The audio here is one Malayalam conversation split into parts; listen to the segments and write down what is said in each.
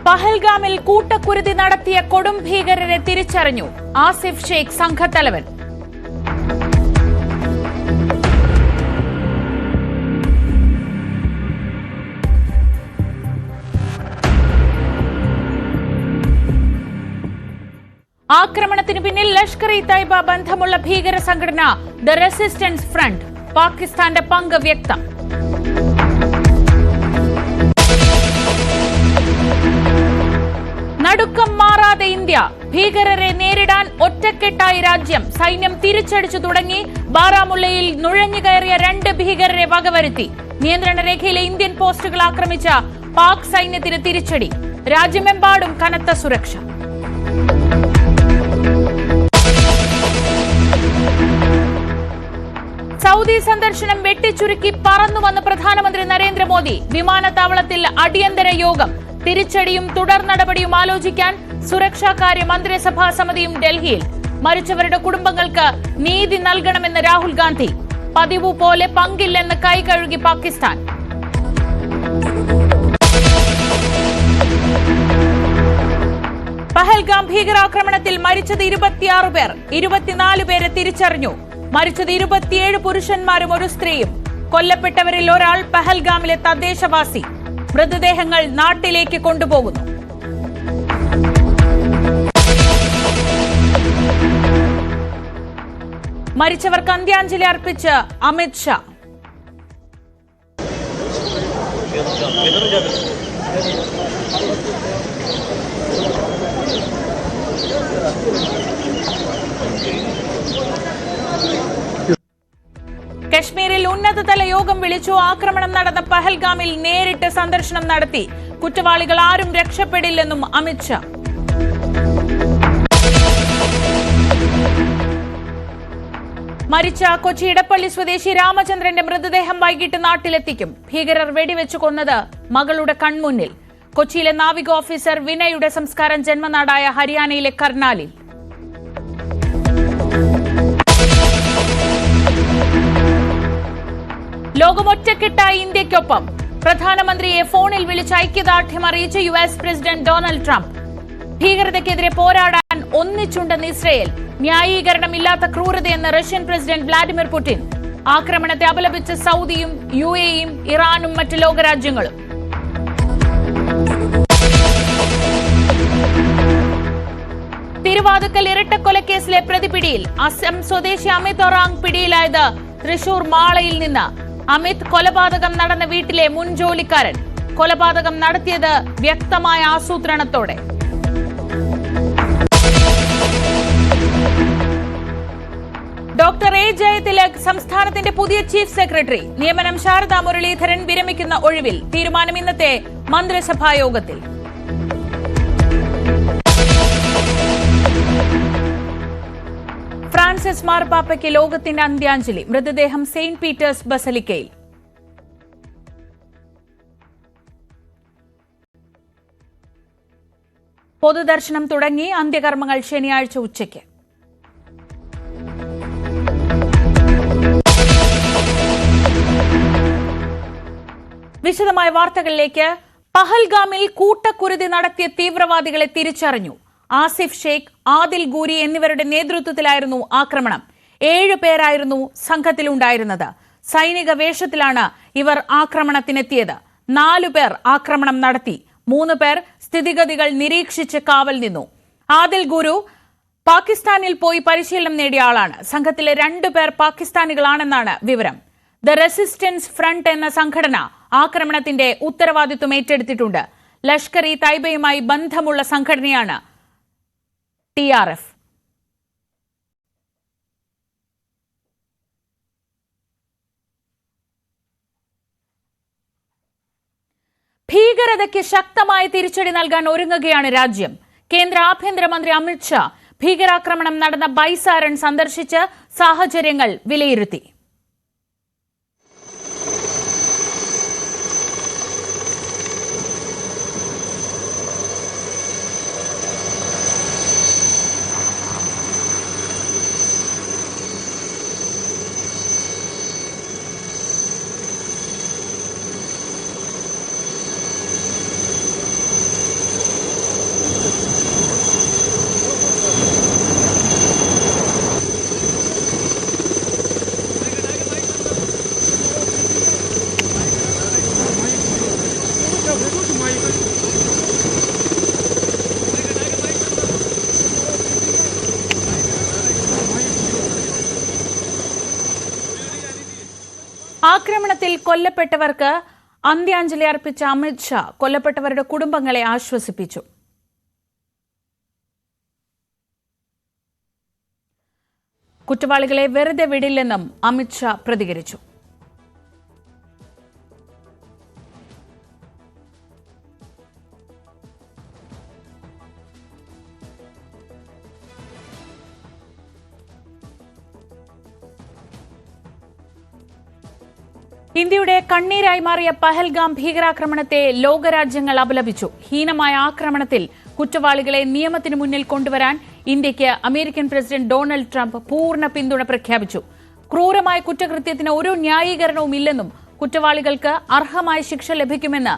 പഹൽഗാമിൽ കൂട്ടക്കുരുതി നടത്തിയ കൊടും ഭീകരരെ തിരിച്ചറിഞ്ഞു ആസിഫ് ഷെയ്ഖ് സംഘത്തലവൻ. ആക്രമണത്തിന് പിന്നിൽ ലഷ്കർ-ഇ-തൈബ ബന്ധമുള്ള ഭീകര സംഘടന ദ റെസിസ്റ്റൻസ് ഫ്രണ്ട്. പാകിസ്ഥാന്റെ പങ്ക് വ്യക്തം. നടുക്കം മാറാതെ ഇന്ത്യ. ഭീകരരെ നേരിടാൻ ഒറ്റക്കെട്ടായി രാജ്യം. സൈന്യം തിരിച്ചടിച്ചു തുടങ്ങി. ബാരാമുള്ളയിൽ നുഴഞ്ഞുകയറിയ 2 ഭീകരരെ വകവരുത്തി. നിയന്ത്രണ രേഖയിലെ ഇന്ത്യൻ പോസ്റ്റുകൾ ആക്രമിച്ച പാക് സൈന്യത്തിന് തിരിച്ചടി. രാജ്യമെമ്പാടും കനത്ത സുരക്ഷ. സൗദി സന്ദർശനം വെട്ടിച്ചുരുക്കി പറന്നുവന്ന് പ്രധാനമന്ത്രി നരേന്ദ്രമോദി. വിമാനത്താവളത്തിൽ അടിയന്തര യോഗം. തിരിച്ചടിയും തുടർ നടപടിയും ആലോചിക്കാൻ സുരക്ഷാകാര്യ മന്ത്രിസഭാ സമിതിയും ഡൽഹിയിൽ. മരിച്ചവരുടെ കുടുംബങ്ങൾക്ക് നീതി നൽകണമെന്ന് രാഹുൽ ഗാന്ധി. പതിവ് പോലെ പങ്കില്ലെന്ന് കൈകഴുകി പാകിസ്ഥാൻ. പഹൽഗാം ഭീകരാക്രമണത്തിൽ മരിച്ചത് 26 പേർ. 24 പേരെ തിരിച്ചറിഞ്ഞു. മരിച്ചത് 27 പുരുഷന്മാരും 1 സ്ത്രീയും. കൊല്ലപ്പെട്ടവരിൽ ഒരാൾ പഹൽഗാമിലെ തദ്ദേശവാസി. മൃതദേഹങ്ങൾ നാട്ടിലേക്ക് കൊണ്ടുപോകുന്നു. മരിച്ചവർക്ക് അന്ത്യാഞ്ജലി അർപ്പിച്ച് അമിത് ഷാ. കശ്മീരിൽ ഉന്നതതല യോഗം വിളിച്ചു. ആക്രമണം നടന്ന പഹൽഗാമിൽ നേരിട്ട് സന്ദർശനം നടത്തി. കുറ്റവാളികൾ ആരും രക്ഷപ്പെടില്ലെന്നും അമിത് ഷാ. മരിച്ച കൊച്ചി ഇടപ്പള്ളി സ്വദേശി രാമചന്ദ്രന്റെ മൃതദേഹം വൈകിട്ട് നാട്ടിലെത്തിക്കും. ഭീകരർ വെടിവെച്ചു കൊന്നത് മകളുടെ കൺമുന്നിൽ. കൊച്ചിയിലെ നാവിക ഓഫീസർ വിനയുടെ സംസ്കാരം ജന്മനാടായ ഹരിയാനയിലെ കർണാലിൽ. ലോകമൊറ്റക്കെട്ടായി ഇന്ത്യയ്ക്കൊപ്പം. പ്രധാനമന്ത്രിയെ ഫോണിൽ വിളിച്ച് ഐക്യദാർഢ്യം അറിയിച്ച US പ്രസിഡന്റ് ഡൊണാൾഡ് ട്രംപ്. ഭീകരതയ്ക്കെതിരെ പോരാടാൻ ഒന്നിച്ചുണ്ടെന്ന് ഇസ്രയേൽ. ന്യായീകരണമില്ലാത്ത ക്രൂരതയെന്ന് റഷ്യൻ പ്രസിഡന്റ് വ്ളാഡിമിർ പുടിൻ. ആക്രമണത്തെ അപലപിച്ച സൗദിയും UAEയും ഇറാനും മറ്റ് ലോകരാജ്യങ്ങളും. തിരുവാതുക്കൽ ഇരട്ടക്കൊലക്കേസിലെ പ്രതിപിടിയിൽ. അസം സ്വദേശി അമിത് ഒറാങ് പിടിയിലായത് തൃശൂർ മാളയിൽ നിന്ന്. അമിത് കൊലപാതകം നടന്ന വീട്ടിലെ മുൻ ജോലിക്കാരൻ. കൊലപാതകം നടത്തിയത് വ്യക്തമായ ആസൂത്രണത്തോടെ. ഡോക്ടർ എ ജയതിലക് സംസ്ഥാനത്തിന്റെ പുതിയ ചീഫ് സെക്രട്ടറി. നിയമനം ശാരദാ മുരളീധരൻ വിരമിക്കുന്ന ഒഴിവിൽ. തീരുമാനം ഇന്നത്തെ മന്ത്രിസഭാ യോഗത്തിൽ. ഫ്രാൻസിസ് മാർപ്പാപ്പയ്ക്ക് ലോകത്തിന്റെ അന്ത്യാഞ്ജലി. മൃതദേഹം സെയിന്റ് പീറ്റേഴ്സ് ബസലിക്കയിൽ. പൊതുദർശനം തുടങ്ങി. അന്ത്യകർമ്മങ്ങൾ ശനിയാഴ്ച ഉച്ചയ്ക്ക്. വിശദമായ വാർത്തകളിലേക്ക്. പഹൽഗാമിൽ കൂട്ടക്കുരുതി നടത്തിയ തീവ്രവാദികളെ തിരിച്ചറിഞ്ഞു. ആസിഫ് ഷെയ്ഖ്, ആദിൽ ഗൂരി എന്നിവരുടെ നേതൃത്വത്തിലായിരുന്നു ആക്രമണം. 7 പേരായിരുന്നു സംഘത്തിലുണ്ടായിരുന്നത്. സൈനിക വേഷത്തിലാണ് ഇവർ ആക്രമണത്തിനെത്തിയത്. 4 പേർ ആക്രമണം നടത്തി. 3 പേർ സ്ഥിതിഗതികൾ നിരീക്ഷിച്ച് കാവൽ നിന്നു. ആദിൽ ഗുരു പാകിസ്ഥാനിൽ പോയി പരിശീലനം നേടിയ ആളാണ്. സംഘത്തിലെ 2 പേർ പാകിസ്ഥാനികളാണെന്നാണ് വിവരം. ദ റെസിസ്റ്റൻസ് ഫ്രണ്ട് എന്ന സംഘടന ആക്രമണത്തിന്റെ ഉത്തരവാദിത്വം ഏറ്റെടുത്തിട്ടുണ്ട്. ലഷ്കർ-ഇ-തൈബയുമായി ബന്ധമുള്ള സംഘടനയാണ് TRF. ഭീകരതയ്ക്ക് ശക്തമായ തിരിച്ചടി നൽകാൻ ഒരുങ്ങുകയാണ് രാജ്യം. കേന്ദ്ര ആഭ്യന്തരമന്ത്രി അമിത് ഷാ ഭീകരാക്രമണം നടന്ന ബൈസാരൺ സന്ദർശിച്ച് സാഹചര്യങ്ങൾ വിലയിരുത്തി. ആക്രമണത്തിൽ കൊല്ലപ്പെട്ടവർക്ക് അന്ത്യാഞ്ജലി അർപ്പിച്ച അമിത് ഷാ കൊല്ലപ്പെട്ടവരുടെ കുടുംബങ്ങളെ ആശ്വസിപ്പിച്ചു. കുറ്റവാളികളെ വെറുതെ വിടില്ലെന്നും അമിത് ഷാ പ്രതികരിച്ചു. ഇന്ത്യയുടെ കണ്ണീരായി മാറിയ പഹൽഗാം ഭീകരാക്രമണത്തെ ലോകരാജ്യങ്ങൾ അപലപിച്ചു. ഹീനമായ ആക്രമണത്തിൽ കുറ്റവാളികളെ നിയമത്തിന് മുന്നിൽ കൊണ്ടുവരാൻ ഇന്ത്യയ്ക്ക് അമേരിക്കൻ പ്രസിഡന്റ് ഡൊണാൾഡ് ട്രംപ് പൂർണ്ണ പിന്തുണ പ്രഖ്യാപിച്ചു. ക്രൂരമായ കുറ്റകൃത്യത്തിന് ഒരു ന്യായീകരണവുമില്ലെന്നും കുറ്റവാളികൾക്ക് അർഹമായ ശിക്ഷ ലഭിക്കുമെന്ന്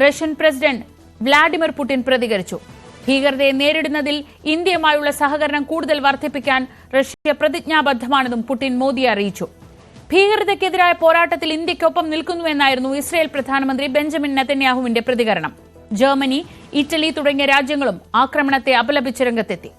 റഷ്യൻ പ്രസിഡന്റ് വ്ളാഡിമിർ പുടിൻ പ്രതികരിച്ചു. ഭീകരതയെ നേരിടുന്നതിൽ ഇന്ത്യയുമായുള്ള സഹകരണം കൂടുതൽ വർദ്ധിപ്പിക്കാൻ റഷ്യ പ്രതിജ്ഞാബദ്ധമാണെന്നും പുടിൻ മോദിയെ അറിയിച്ചു. ഭീകരതയ്ക്കെതിരായ പോരാട്ടത്തിൽ ഇന്ത്യയ്ക്കൊപ്പം നിൽക്കുന്നുവെന്നായിരുന്നു ഇസ്രയേൽ പ്രധാനമന്ത്രി ബെഞ്ചമിൻ നെതന്യാഹുവിന്റെ പ്രതികരണം. ജർമ്മനി, ഇറ്റലി തുടങ്ങിയ രാജ്യങ്ങളും ആക്രമണത്തെ അപലപിച്ച് രംഗത്തെത്തി.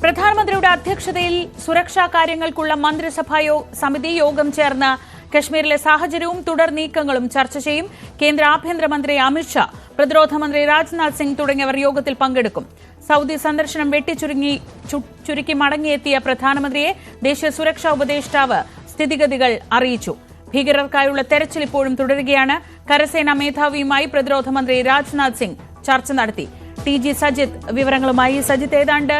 പ്രധാനമന്ത്രിയുടെ അധ്യക്ഷതയിൽ സുരക്ഷാ കാര്യങ്ങൾക്കുള്ള മന്ത്രിസഭാ സമിതി യോഗം ചേർന്ന് കശ്മീരിലെ സാഹചര്യവും തുടർ നീക്കങ്ങളും ചർച്ച ചെയ്യും. കേന്ദ്ര ആഭ്യന്തരമന്ത്രി അമിത് ഷാ, പ്രതിരോധ മന്ത്രി രാജ്നാഥ് സിംഗ് തുടങ്ങിയവർ യോഗത്തിൽ പങ്കെടുക്കും. സൗദി സന്ദർശനം ചുരുക്കി മടങ്ങിയെത്തിയ പ്രധാനമന്ത്രിയെ ദേശീയ സുരക്ഷാ ഉപദേഷ്ടാവ് സ്ഥിതിഗതികൾ അറിയിച്ചു. ഭീകരർക്കായുള്ള തെരച്ചിൽ ഇപ്പോഴും തുടരുകയാണ്. കരസേനാ മേധാവിയുമായി പ്രതിരോധ മന്ത്രി രാജ്നാഥ് സിംഗ് ചർച്ച നടത്തി. TG സജിത് വിവരങ്ങളുമായി. സജിത്, ഏതാണ്ട്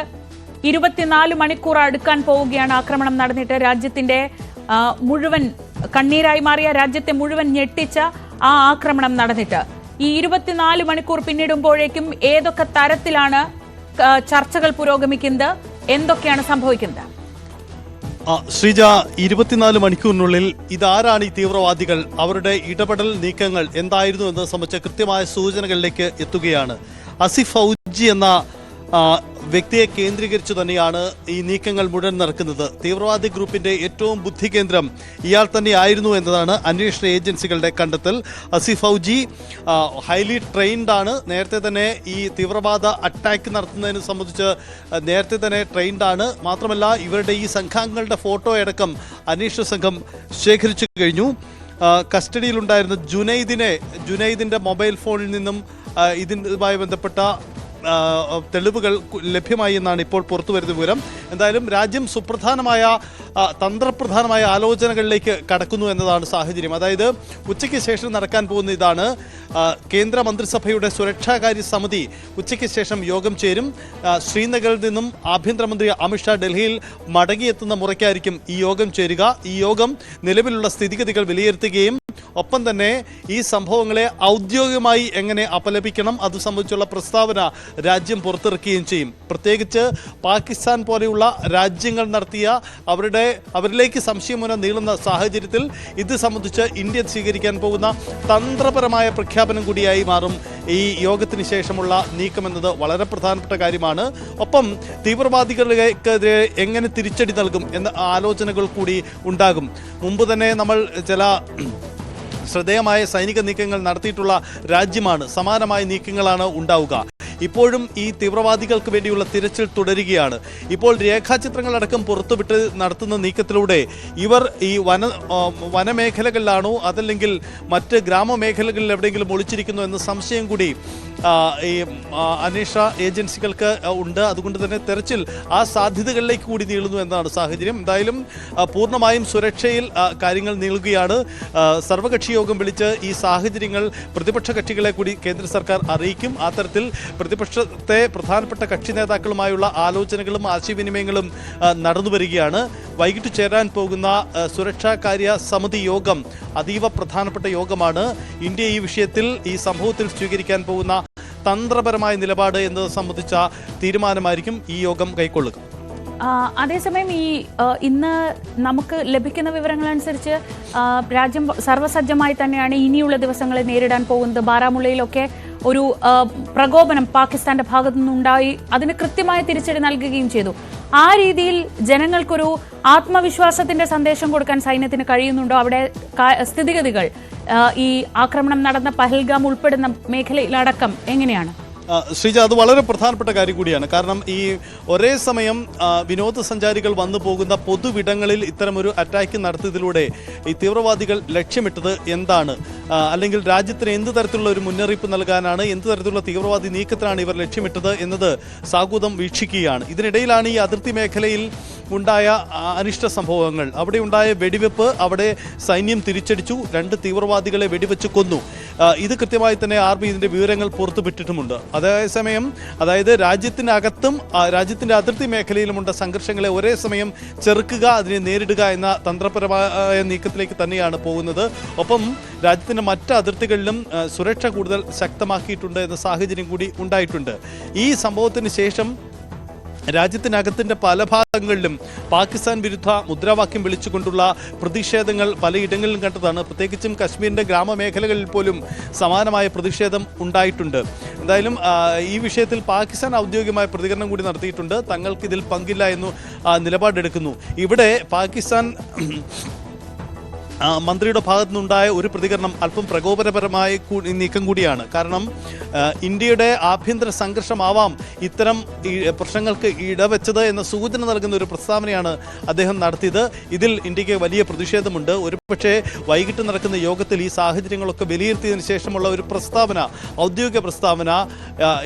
24 മണിക്കൂർ അടുക്കാൻ പോവുകയാണ് ആക്രമണം നടന്നിട്ട്. രാജ്യത്തിന്റെ മുഴുവൻ കണ്ണീരായി മാറിയ, രാജ്യത്തെ മുഴുവൻ ഞെട്ടിച്ച ആ ആക്രമണം നടന്നിട്ട് ഈ 24 മണിക്കൂർ പിന്നിടുമ്പോഴേക്കും ഏതൊക്കെ തരത്തിലാണ് ചർച്ചകൾ പുരോഗമിക്കുന്നത്, എന്തൊക്കെയാണ് സംഭവിക്കുന്നത്? ശ്രീജ, 24 മണിക്കൂറിനുള്ളിൽ ഇതാരാണ് ഈ തീവ്രവാദികൾ, അവരുടെ ഇടപെടൽ നീക്കങ്ങൾ എന്തായിരുന്നു എന്നത് സംബന്ധിച്ച കൃത്യമായ സൂചനകളിലേക്ക് എത്തുകയാണ്. ആസിഫ് ഫൗജി എന്ന വ്യക്തിയെ കേന്ദ്രീകരിച്ചു തന്നെയാണ് ഈ നീക്കങ്ങൾ മുഴുവൻ നടക്കുന്നത്. തീവ്രവാദി ഗ്രൂപ്പിന്റെ ഏറ്റവും ബുദ്ധി കേന്ദ്രം ഇയാൾ തന്നെയായിരുന്നു എന്നതാണ് അന്വേഷണ ഏജൻസികളുടെ കണ്ടെത്തൽ. ആസിഫ് ഫൗജി ഹൈലി ട്രെയിൻഡ് ആണ്. നേരത്തെ തന്നെ ഈ തീവ്രവാദ അറ്റാക്ക് നടത്തുന്നതിനെ സംബന്ധിച്ച് നേരത്തെ തന്നെ ട്രെയിൻഡ് ആണ്. മാത്രമല്ല, ഇവരുടെ ഈ സംഘാംഗങ്ങളുടെ ഫോട്ടോ അടക്കം അന്വേഷണ സംഘം ശേഖരിച്ചു കഴിഞ്ഞു. കസ്റ്റഡിയിലുണ്ടായിരുന്ന ജുനൈദിന്റെ മൊബൈൽ ഫോണിൽ നിന്നും ഇതുമായി ബന്ധപ്പെട്ട തെളിവുകൾ ലഭ്യമായി എന്നാണ് ഇപ്പോൾ പുറത്തുവരുന്ന വിവരം. എന്തായാലും രാജ്യം സുപ്രധാനമായ തന്ത്രപ്രധാനമായ ആലോചനകളിലേക്ക് കടക്കുന്നു എന്നതാണ് സാഹചര്യം. അതായത് ഉച്ചയ്ക്ക് ശേഷം നടക്കാൻ പോകുന്ന ഇതാണ്. കേന്ദ്ര മന്ത്രിസഭയുടെ സുരക്ഷാകാര്യ സമിതി ഉച്ചയ്ക്ക് ശേഷം യോഗം ചേരും. ശ്രീനഗറിൽ നിന്നും ആഭ്യന്തരമന്ത്രി അമിത്ഷാ ഡൽഹിയിൽ മടങ്ങിയെത്തുന്ന മുറയ്ക്കായിരിക്കും ഈ യോഗം ചേരുക. ഈ യോഗം നിലവിലുള്ള സ്ഥിതിഗതികൾ വിലയിരുത്തുകയും ഒപ്പം തന്നെ ഈ സംഭവങ്ങളെ ഔദ്യോഗികമായി എങ്ങനെ അപലപിക്കണം അത് സംബന്ധിച്ചുള്ള പ്രസ്താവന രാജ്യം പുറത്തിറക്കുകയും ചെയ്യും. പ്രത്യേകിച്ച് പാകിസ്ഥാൻ പോലെയുള്ള രാജ്യങ്ങൾ നടത്തിയ അവരിലേക്ക് സംശയമുന നീളുന്ന സാഹചര്യത്തിൽ ഇത് സംബന്ധിച്ച് ഇന്ത്യ സ്വീകരിക്കാൻ പോകുന്ന തന്ത്രപരമായ പ്രഖ്യാപനം കൂടിയായി മാറും ഈ യോഗത്തിന് ശേഷമുള്ള നീക്കമെന്നത് വളരെ പ്രധാനപ്പെട്ട കാര്യമാണ്. ഒപ്പം തീവ്രവാദികൾക്കെതിരെ എങ്ങനെ തിരിച്ചടി നൽകും എന്ന ആലോചനകൾ കൂടി ഉണ്ടാകും. മുമ്പ് തന്നെ നമ്മൾ ചില ശ്രദ്ധേയമായ സൈനിക നീക്കങ്ങൾ നടത്തിയിട്ടുള്ള രാജ്യമാണ്. സമാനമായ നീക്കങ്ങളാണ് ഉണ്ടാവുക. ഇപ്പോഴും ഈ തീവ്രവാദികൾക്ക് വേണ്ടിയുള്ള തിരച്ചിൽ തുടരുകയാണ്. ഇപ്പോൾ രേഖാചിത്രങ്ങളടക്കം പുറത്തുവിട്ട് നടത്തുന്ന നീക്കത്തിലൂടെ ഇവർ ഈ വനമേഖലകളിലാണോ അതല്ലെങ്കിൽ മറ്റ് ഗ്രാമമേഖലകളിൽ എവിടെയെങ്കിലും ഒളിച്ചിരിക്കുന്നു എന്ന സംശയം കൂടി ഈ അന്വേഷണ ഏജൻസികൾക്ക് ഉണ്ട്. അതുകൊണ്ട് തന്നെ തെരച്ചിൽ ആ സാധ്യതകളിലേക്ക് കൂടി നീളുന്നു എന്നതാണ് സാഹചര്യം. എന്തായാലും പൂർണ്ണമായും സുരക്ഷയിൽ കാര്യങ്ങൾ നീളുകയാണ്. സർവകക്ഷി യോഗം വിളിച്ച് ഈ സാഹചര്യങ്ങൾ പ്രതിപക്ഷ കക്ഷികളെ കൂടി കേന്ദ്ര സർക്കാർ അറിയിക്കും. ആ തരത്തിൽ പ്രതിപക്ഷത്തെ പ്രധാനപ്പെട്ട കക്ഷി നേതാക്കളുമായുള്ള ആലോചനകളും ആശയവിനിമയങ്ങളും നടന്നു വരികയാണ്. വൈകിട്ട് ചേരാൻ പോകുന്ന സുരക്ഷാകാര്യ സമിതി യോഗം അതീവ പ്രധാനപ്പെട്ട യോഗമാണ്. ഇന്ത്യ ഈ വിഷയത്തിൽ ഈ സംഭവത്തിൽ സ്വീകരിക്കാൻ പോകുന്ന തന്ത്രപരമായ നിലപാട് എന്നത് സംബന്ധിച്ച തീരുമാനമായിരിക്കും ഈ യോഗം കൈക്കൊള്ളുക. അതേസമയം ഇന്ന് നമുക്ക് ലഭിക്കുന്ന വിവരങ്ങളനുസരിച്ച് രാജ്യം സർവ്വസജ്ജമായി തന്നെയാണ് ഇനിയുള്ള ദിവസങ്ങളെ നേരിടാൻ പോകുന്നത്. ബാരാമുള്ളയിലൊക്കെ ഒരു പ്രകോപനം പാകിസ്ഥാന്റെ ഭാഗത്തു നിന്നുണ്ടായി, അതിന് കൃത്യമായ തിരിച്ചടി നൽകുകയും ചെയ്തു. ആ രീതിയിൽ ജനങ്ങൾക്കൊരു ആത്മവിശ്വാസത്തിന്റെ സന്ദേശം കൊടുക്കാൻ സൈന്യത്തിന് കഴിയുന്നുണ്ടോ? അവിടെ സ്ഥിതിഗതികൾ ഈ ആക്രമണം നടന്ന പഹൽഗാം ഉൾപ്പെടുന്ന മേഖലയിലടക്കം എങ്ങനെയാണ്? ശ്രീജ, അത് വളരെ പ്രധാനപ്പെട്ട കാര്യം കൂടിയാണ്. കാരണം ഈ ഒരേ സമയം വിനോദസഞ്ചാരികൾ വന്നു പോകുന്ന പൊതുവിടങ്ങളിൽ ഇത്തരമൊരു അറ്റാക്ക് നടത്തിയതിലൂടെ ഈ തീവ്രവാദികൾ ലക്ഷ്യമിട്ടത് എന്താണ്, അല്ലെങ്കിൽ രാജ്യത്തിന് എന്ത് തരത്തിലുള്ള ഒരു മുന്നറിയിപ്പ് നൽകാനാണ്, എന്ത് തരത്തിലുള്ള തീവ്രവാദി നീക്കത്തിനാണ് ഇവർ ലക്ഷ്യമിട്ടത് എന്നത് സാഗൂതം വീക്ഷിക്കുകയാണ്. ഇതിനിടയിലാണ് ഈ അതിർത്തി മേഖലയിൽ ഉണ്ടായ അനിഷ്ട സംഭവങ്ങൾ. അവിടെ ഉണ്ടായ വെടിവെപ്പ്, അവിടെ സൈന്യം തിരിച്ചടിച്ചു, 2 തീവ്രവാദികളെ വെടിവെച്ച് കൊന്നു. ഇത് കൃത്യമായി തന്നെ ആർമി ഇതിൻ്റെ വിവരങ്ങൾ പുറത്തുവിട്ടിട്ടുമുണ്ട്. അതേസമയം അതായത് രാജ്യത്തിനകത്തും രാജ്യത്തിൻ്റെ അതിർത്തി മേഖലയിലുമുണ്ട സംഘർഷങ്ങളെ ഒരേ സമയം ചെറുക്കുക, അതിനെ നേരിടുക എന്ന തന്ത്രപരമായ നീക്കത്തിലേക്ക് തന്നെയാണ് പോകുന്നത്. ഒപ്പം രാജ്യത്തിൻ്റെ മറ്റ് അതിർത്തികളിലും സുരക്ഷ കൂടുതൽ ശക്തമാക്കിയിട്ടുണ്ട് എന്ന സാഹചര്യം കൂടി ഉണ്ടായിട്ടുണ്ട്. ഈ സംഭവത്തിന് ശേഷം രാജ്യത്തിനകത്തിൻ്റെ പല ഭാഗങ്ങളിലും പാകിസ്ഥാൻ വിരുദ്ധ മുദ്രാവാക്യം വിളിച്ചുകൊണ്ടുള്ള പ്രതിഷേധങ്ങൾ പലയിടങ്ങളിലും കണ്ടതാണ്. പ്രത്യേകിച്ചും കശ്മീരിൻ്റെ ഗ്രാമമേഖലകളിൽ പോലും സമാനമായ പ്രതിഷേധം ഉണ്ടായിട്ടുണ്ട്. എന്തായാലും ഈ വിഷയത്തിൽ പാകിസ്ഥാൻ ഔദ്യോഗികമായ പ്രതികരണം കൂടി നടത്തിയിട്ടുണ്ട്. തങ്ങൾക്കിതിൽ പങ്കില്ല എന്നു നിലപാടെടുക്കുന്നു. ഇവിടെ പാകിസ്ഥാൻ മന്ത്രിയുടെ ഭാഗത്തു നിന്നുണ്ടായ ഒരു പ്രതികരണം അല്പം പ്രകോപനപരമായ നീക്കം കൂടിയാണ്. കാരണം ഇന്ത്യയുടെ ആഭ്യന്തര സംഘർഷമാവാം ഇത്തരം പ്രശ്നങ്ങൾക്ക് ഇടവെച്ചത് എന്ന സൂചന നൽകുന്ന ഒരു പ്രസ്താവനയാണ് അദ്ദേഹം നടത്തിയത്. ഇതിൽ ഇന്ത്യക്ക് വലിയ പ്രതിഷേധമുണ്ട്. ഒരുപക്ഷെ വൈകിട്ട് നടക്കുന്ന യോഗത്തിൽ ഈ സാഹചര്യങ്ങളൊക്കെ വിലയിരുത്തിയതിനു ശേഷമുള്ള ഒരു പ്രസ്താവന, ഔദ്യോഗിക പ്രസ്താവന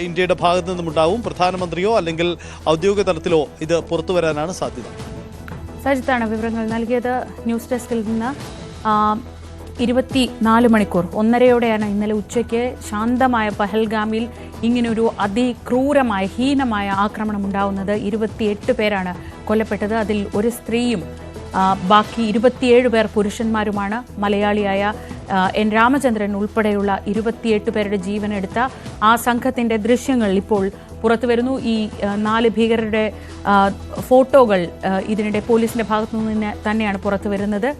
ഇന്ത്യയുടെ ഭാഗത്തു നിന്നുമുണ്ടാവും. പ്രധാനമന്ത്രിയോ അല്ലെങ്കിൽ ഔദ്യോഗിക തലത്തിലോ ഇത് പുറത്തു വരാനാണ് സാധ്യത. സജിത്താണ് വിവരങ്ങൾ നൽകിയത്. ന്യൂസ് ഡെസ്കിൽ നിന്ന് 24 മണിക്കൂർ 1:30യോടെയാണ് ഇന്നലെ ഉച്ചയ്ക്ക് ശാന്തമായ പഹൽഗാമിൽ ഇങ്ങനൊരു അതിക്രൂരമായ ഹീനമായ ആക്രമണം ഉണ്ടാവുന്നത്. 28 പേരാണ് കൊല്ലപ്പെട്ടത്. അതിൽ ഒരു സ്ത്രീയും ബാക്കി 27 പേർ പുരുഷന്മാരുമാണ്. മലയാളിയായ എൻ രാമചന്ദ്രൻ ഉൾപ്പെടെയുള്ള 28 പേരുടെ ജീവനെടുത്ത ആ സംഘത്തിൻ്റെ ദൃശ്യങ്ങൾ ഇപ്പോൾ പുറത്തു വരുന്നു. ഈ 4 ഭീകരരുടെ ഫോട്ടോകൾ ഇതിനിടെ പോലീസിന്റെ ഭാഗത്തു നിന്ന് തന്നെയാണ് പുറത്തു വരുന്നത്.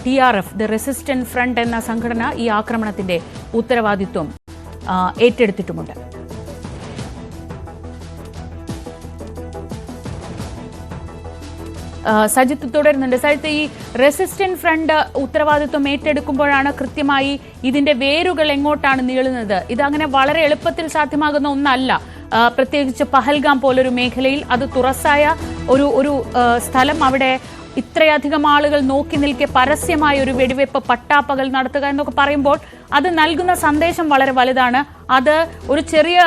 TRF ദ റെസിസ്റ്റന്റ് ഫ്രണ്ട് എന്ന സംഘടന ഈ ആക്രമണത്തിന്റെ ഉത്തരവാദിത്വം ഏറ്റെടുത്തിട്ടുമുണ്ട്. സജിത്ത് തുടരുന്നുണ്ട്. സജിത്ത്, ഈ റെസിസ്റ്റന്റ് ഫ്രണ്ട് ഉത്തരവാദിത്വം ഏറ്റെടുക്കുമ്പോഴാണ് കൃത്യമായി ഇതിന്റെ വേരുകൾ എങ്ങോട്ടാണ് നീളുന്നത്. ഇതങ്ങനെ വളരെ എളുപ്പത്തിൽ സാധ്യമാകുന്ന ഒന്നല്ല. പ്രത്യേകിച്ച് പഹൽഗാം പോലൊരു മേഖലയിൽ, അത് തുറസായ ഒരു സ്ഥലം, അവിടെ ഇത്രയധികം ആളുകൾ നോക്കി നിൽക്കെ പരസ്യമായ ഒരു വെടിവെപ്പ് പട്ടാപ്പകൽ നടത്തുക എന്നൊക്കെ പറയുമ്പോൾ അത് നൽകുന്ന സന്ദേശം വളരെ വലുതാണ്. അത് ഒരു ചെറിയ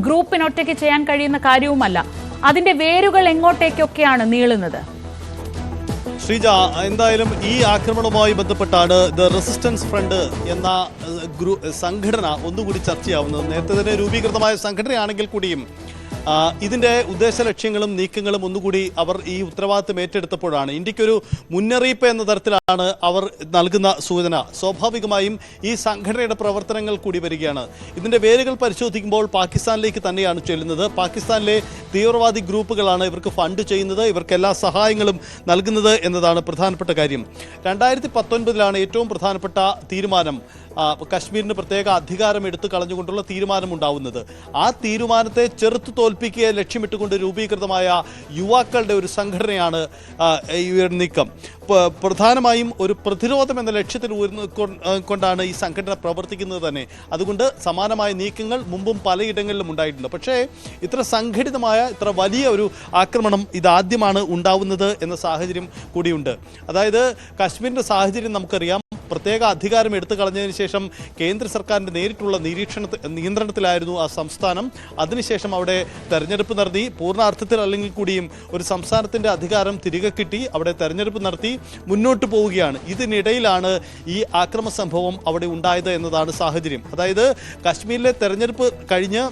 ഗ്രൂപ്പിനൊറ്റയ്ക്ക് ചെയ്യാൻ കഴിയുന്ന കാര്യവുമല്ല. അതിന്റെ വേരുകൾ എങ്ങോട്ടേക്കൊക്കെയാണ് നീളുന്നത്? ശ്രീജ, എന്തായാലും ഈ ആക്രമണവുമായി ബന്ധപ്പെട്ടാണ് ദ റെസിസ്റ്റൻസ് ഫ്രണ്ട് എന്ന സംഘടന ഒന്നുകൂടി ചർച്ചയാവുന്നത്. നേരത്തെ തന്നെ രൂപീകൃതമായ സംഘടനയാണെങ്കിൽ കൂടിയും ഇതിൻ്റെ ഉദ്ദേശ ലക്ഷ്യങ്ങളും നീക്കങ്ങളും ഒന്നുകൂടി അവർ ഈ ഉത്തരവാദിത്തം ഏറ്റെടുത്തപ്പോഴാണ്. ഇന്ത്യക്കൊരു മുന്നറിയിപ്പ് എന്ന തരത്തിലാണ് അവർ നൽകുന്ന സൂചന. സ്വാഭാവികമായും ഈ സംഘടനയുടെ പ്രവർത്തനങ്ങൾ കൂടി വരികയാണ്. ഇതിൻ്റെ വേരുകൾ പരിശോധിക്കുമ്പോൾ പാകിസ്ഥാനിലേക്ക് തന്നെയാണ് ചെല്ലുന്നത്. പാകിസ്ഥാനിലെ തീവ്രവാദി ഗ്രൂപ്പുകളാണ് ഇവർക്ക് ഫണ്ട് ചെയ്യുന്നത്, ഇവർക്ക് എല്ലാ സഹായങ്ങളും നൽകുന്നത് എന്നതാണ് പ്രധാനപ്പെട്ട കാര്യം. 2019 ഏറ്റവും പ്രധാനപ്പെട്ട തീരുമാനം, കശ്മീരിന് പ്രത്യേക അധികാരം എടുത്തു കളഞ്ഞുകൊണ്ടുള്ള തീരുമാനമുണ്ടാവുന്നത്. ആ തീരുമാനത്തെ ചെറുത്തു തോൽപ്പിക്കുക ലക്ഷ്യമിട്ടുകൊണ്ട് രൂപീകൃതമായ യുവാക്കളുടെ ഒരു സംഘടനയാണ് ഈ ഒരു നീക്കം. പ്രധാനമായും ഒരു പ്രതിരോധം എന്ന ലക്ഷ്യത്തിൽ കൊണ്ടാണ് ഈ സംഘടന പ്രവർത്തിക്കുന്നത് തന്നെ. അതുകൊണ്ട് സമാനമായ നീക്കങ്ങൾ മുമ്പും പലയിടങ്ങളിലും ഉണ്ടായിട്ടുണ്ട്. പക്ഷേ ഇത്ര സംഘടിതമായ, ഇത്ര വലിയ ഒരു ആക്രമണം ഇതാദ്യമാണ് ഉണ്ടാവുന്നത് എന്ന സാഹചര്യം കൂടിയുണ്ട്. അതായത് കശ്മീരിൻ്റെ സാഹചര്യം നമുക്കറിയാം. പ്രത്യേക അധികാരം എടുത്തു കളഞ്ഞതിന് ശേഷം കേന്ദ്ര സർക്കാരിൻ്റെ നേരിട്ടുള്ള നിയന്ത്രണത്തിലായിരുന്നു ആ സംസ്ഥാനം. അതിനുശേഷം അവിടെ തെരഞ്ഞെടുപ്പ് നടത്തി, പൂർണ്ണാർത്ഥത്തിൽ അല്ലെങ്കിൽ കൂടിയും ഒരു സംസ്ഥാനത്തിൻ്റെ അധികാരം തിരികെ കിട്ടി, അവിടെ തെരഞ്ഞെടുപ്പ് നടത്തി മുന്നോട്ട് പോവുകയാണ്. ഇതിനിടയിലാണ് ഈ ആക്രമ സംഭവം അവിടെ ഉണ്ടായത് എന്നതാണ് സാഹചര്യം. അതായത് കശ്മീരിലെ തെരഞ്ഞെടുപ്പ് കഴിഞ്ഞ്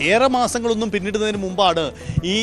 ഏറെ മാസങ്ങളൊന്നും പിന്നിടുന്നതിന് മുമ്പാണ് ഈ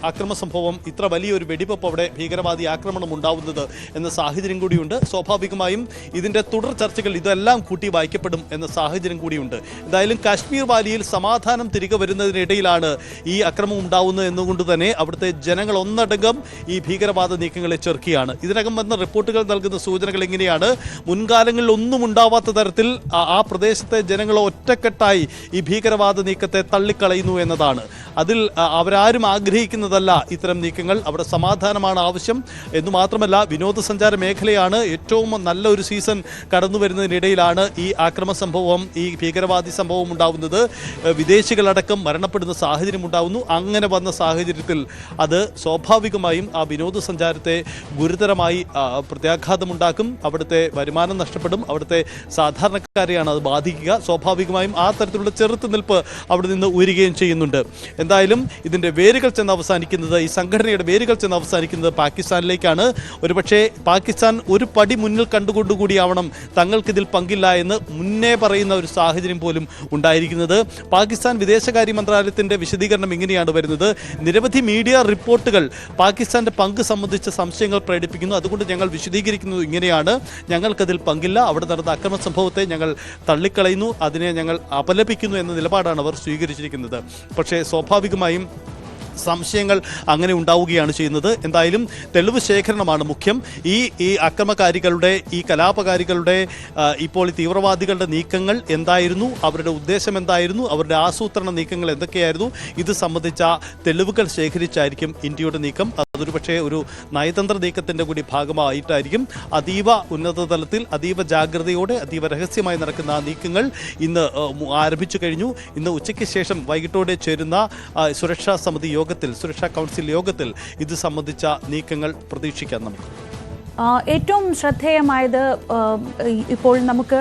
ആക്രമ സംഭവം, ഇത്ര വലിയൊരു വെടിവെപ്പ് അവിടെ ഭീകരവാദി ആക്രമണം ഉണ്ടാവുന്നത് എന്ന സാഹചര്യം കൂടിയുണ്ട്. സ്വാഭാവികമായും ഇതിൻ്റെ തുടർ ചർച്ചകൾ ഇതെല്ലാം കൂട്ടി വായിക്കപ്പെടും എന്ന സാഹചര്യം കൂടിയുണ്ട്. എന്തായാലും കാശ്മീർ വാലിയിൽ സമാധാനം തിരികെ വരുന്നതിനിടയിലാണ് ഈ ആക്രമണം ഉണ്ടാവുന്നത് എന്നുകൊണ്ട് തന്നെ അവിടുത്തെ ജനങ്ങൾ ഒന്നടങ്കം ഈ ഭീകരവാദ നീക്കങ്ങളെ ചെറുക്കുകയാണ്. ഇതിനകം വന്ന റിപ്പോർട്ടുകൾ നൽകുന്ന സൂചനകൾ എങ്ങനെയാണ്? മുൻകാലങ്ങളിൽ ഒന്നും ഉണ്ടാവാത്ത തരത്തിൽ ആ പ്രദേശത്തെ ജനങ്ങൾ ഒറ്റക്കെട്ടായി ഈ ഭീകരവാദ നീക്കത്തെ തള്ളി തള്ളിക്കളയുന്നു എന്നതാണ്. അതിൽ അവരാരും ആഗ്രഹിക്കുന്നതല്ല ഇത്തരം നീക്കങ്ങൾ. അവിടെ സമാധാനമാണ് ആവശ്യം എന്ന് മാത്രമല്ല, വിനോദസഞ്ചാര മേഖലയാണ്. ഏറ്റവും നല്ല ഒരു സീസൺ കടന്നു വരുന്നതിനിടയിലാണ് ഈ ആക്രമണ സംഭവം, ഈ ഭീകരവാദി സംഭവം ഉണ്ടാവുന്നത്. വിദേശികളടക്കം മരണപ്പെടുന്ന സാഹചര്യം ഉണ്ടാവുന്നു. അങ്ങനെ വന്ന സാഹചര്യത്തിൽ അത് സ്വാഭാവികമായും ആ വിനോദസഞ്ചാരത്തെ ഗുരുതരമായി പ്രത്യാഘാതമുണ്ടാക്കും. അവിടുത്തെ വരുമാനം നഷ്ടപ്പെടും. അവിടുത്തെ സാധാരണക്കാരെയാണ് അത് ബാധിക്കുക. സ്വാഭാവികമായും ആ തരത്തിലുള്ള ചെറുത്തുനിൽപ്പ് അവിടെ നിന്ന് ഉയരുകയും ചെയ്യുന്നുണ്ട്. എന്തായാലും ഇതിൻ്റെ വേരുകൾ ചെന്ന് അവസാനിക്കുന്നത്, ഈ സംഘടനയുടെ വേരുകൾ ചെന്ന് അവസാനിക്കുന്നത് പാകിസ്ഥാനിലേക്കാണ്. ഒരുപക്ഷെ പാകിസ്ഥാൻ ഒരു പടി മുന്നിൽ കണ്ടുകൊണ്ടുകൂടിയാവണം തങ്ങൾക്കിതിൽ പങ്കില്ല എന്ന് മുന്നേ പറയുന്ന ഒരു സാഹചര്യം പോലും ഉണ്ടായിരിക്കുന്നത്. പാകിസ്ഥാൻ വിദേശകാര്യ മന്ത്രാലയത്തിൻ്റെ വിശദീകരണം ഇങ്ങനെയാണ് വരുന്നത്: നിരവധി മീഡിയ റിപ്പോർട്ടുകൾ പാകിസ്ഥാന്റെ പങ്ക് സംബന്ധിച്ച സംശയങ്ങൾ പ്രകടിപ്പിക്കുന്നു. അതുകൊണ്ട് ഞങ്ങൾ വിശദീകരിക്കുന്നത് ഇങ്ങനെയാണ്: ഞങ്ങൾക്കതിൽ പങ്കില്ല. അവിടെ നടന്ന അക്രമ സംഭവത്തെ ഞങ്ങൾ തള്ളിക്കളയുന്നു, അതിനെ ഞങ്ങൾ അപലപിക്കുന്നു എന്ന നിലപാടാണ് അവർ സ്വീകരിച്ചിരിക്കുന്നത്. പക്ഷേ സ്വാഭാവികമായും സംശയങ്ങൾ അങ്ങനെ ഉണ്ടാവുകയാണ് ചെയ്യുന്നത്. എന്തായാലും തെളിവ് ശേഖരണമാണ് മുഖ്യം. ഈ അക്രമകാരികളുടെ, ഈ കലാപകാരികളുടെ, ഇപ്പോൾ ഈ തീവ്രവാദികളുടെ നീക്കങ്ങൾ എന്തായിരുന്നു, അവരുടെ ഉദ്ദേശം എന്തായിരുന്നു, അവരുടെ ആസൂത്രണ നീക്കങ്ങൾ എന്തൊക്കെയായിരുന്നു, ഇത് സംബന്ധിച്ച തെളിവുകൾ ശേഖരിച്ചായിരിക്കും ഇന്ത്യയുടെ നീക്കം. അതൊരു പക്ഷേ ഒരു നയതന്ത്ര നീക്കത്തിൻ്റെ കൂടി ഭാഗമായിട്ടായിരിക്കും. അതീവ ഉന്നത തലത്തിൽ, അതീവ ജാഗ്രതയോടെ, അതീവ രഹസ്യമായി നടക്കുന്ന ആ നീക്കങ്ങൾ ഇന്ന് ആരംഭിച്ചു കഴിഞ്ഞു. ഇന്ന് ഉച്ചയ്ക്ക് ശേഷം വൈകിട്ടോടെ ചേരുന്ന സുരക്ഷാ സമിതി യോഗത്തിൽ, സുരക്ഷാ കൗൺസിൽ യോഗത്തിൽ ഇത് സംബന്ധിച്ച നീക്കങ്ങൾ പ്രതീക്ഷിക്കാം നമുക്ക്. ഏറ്റവും ശ്രദ്ധേയമായത് ഇപ്പോൾ നമുക്ക്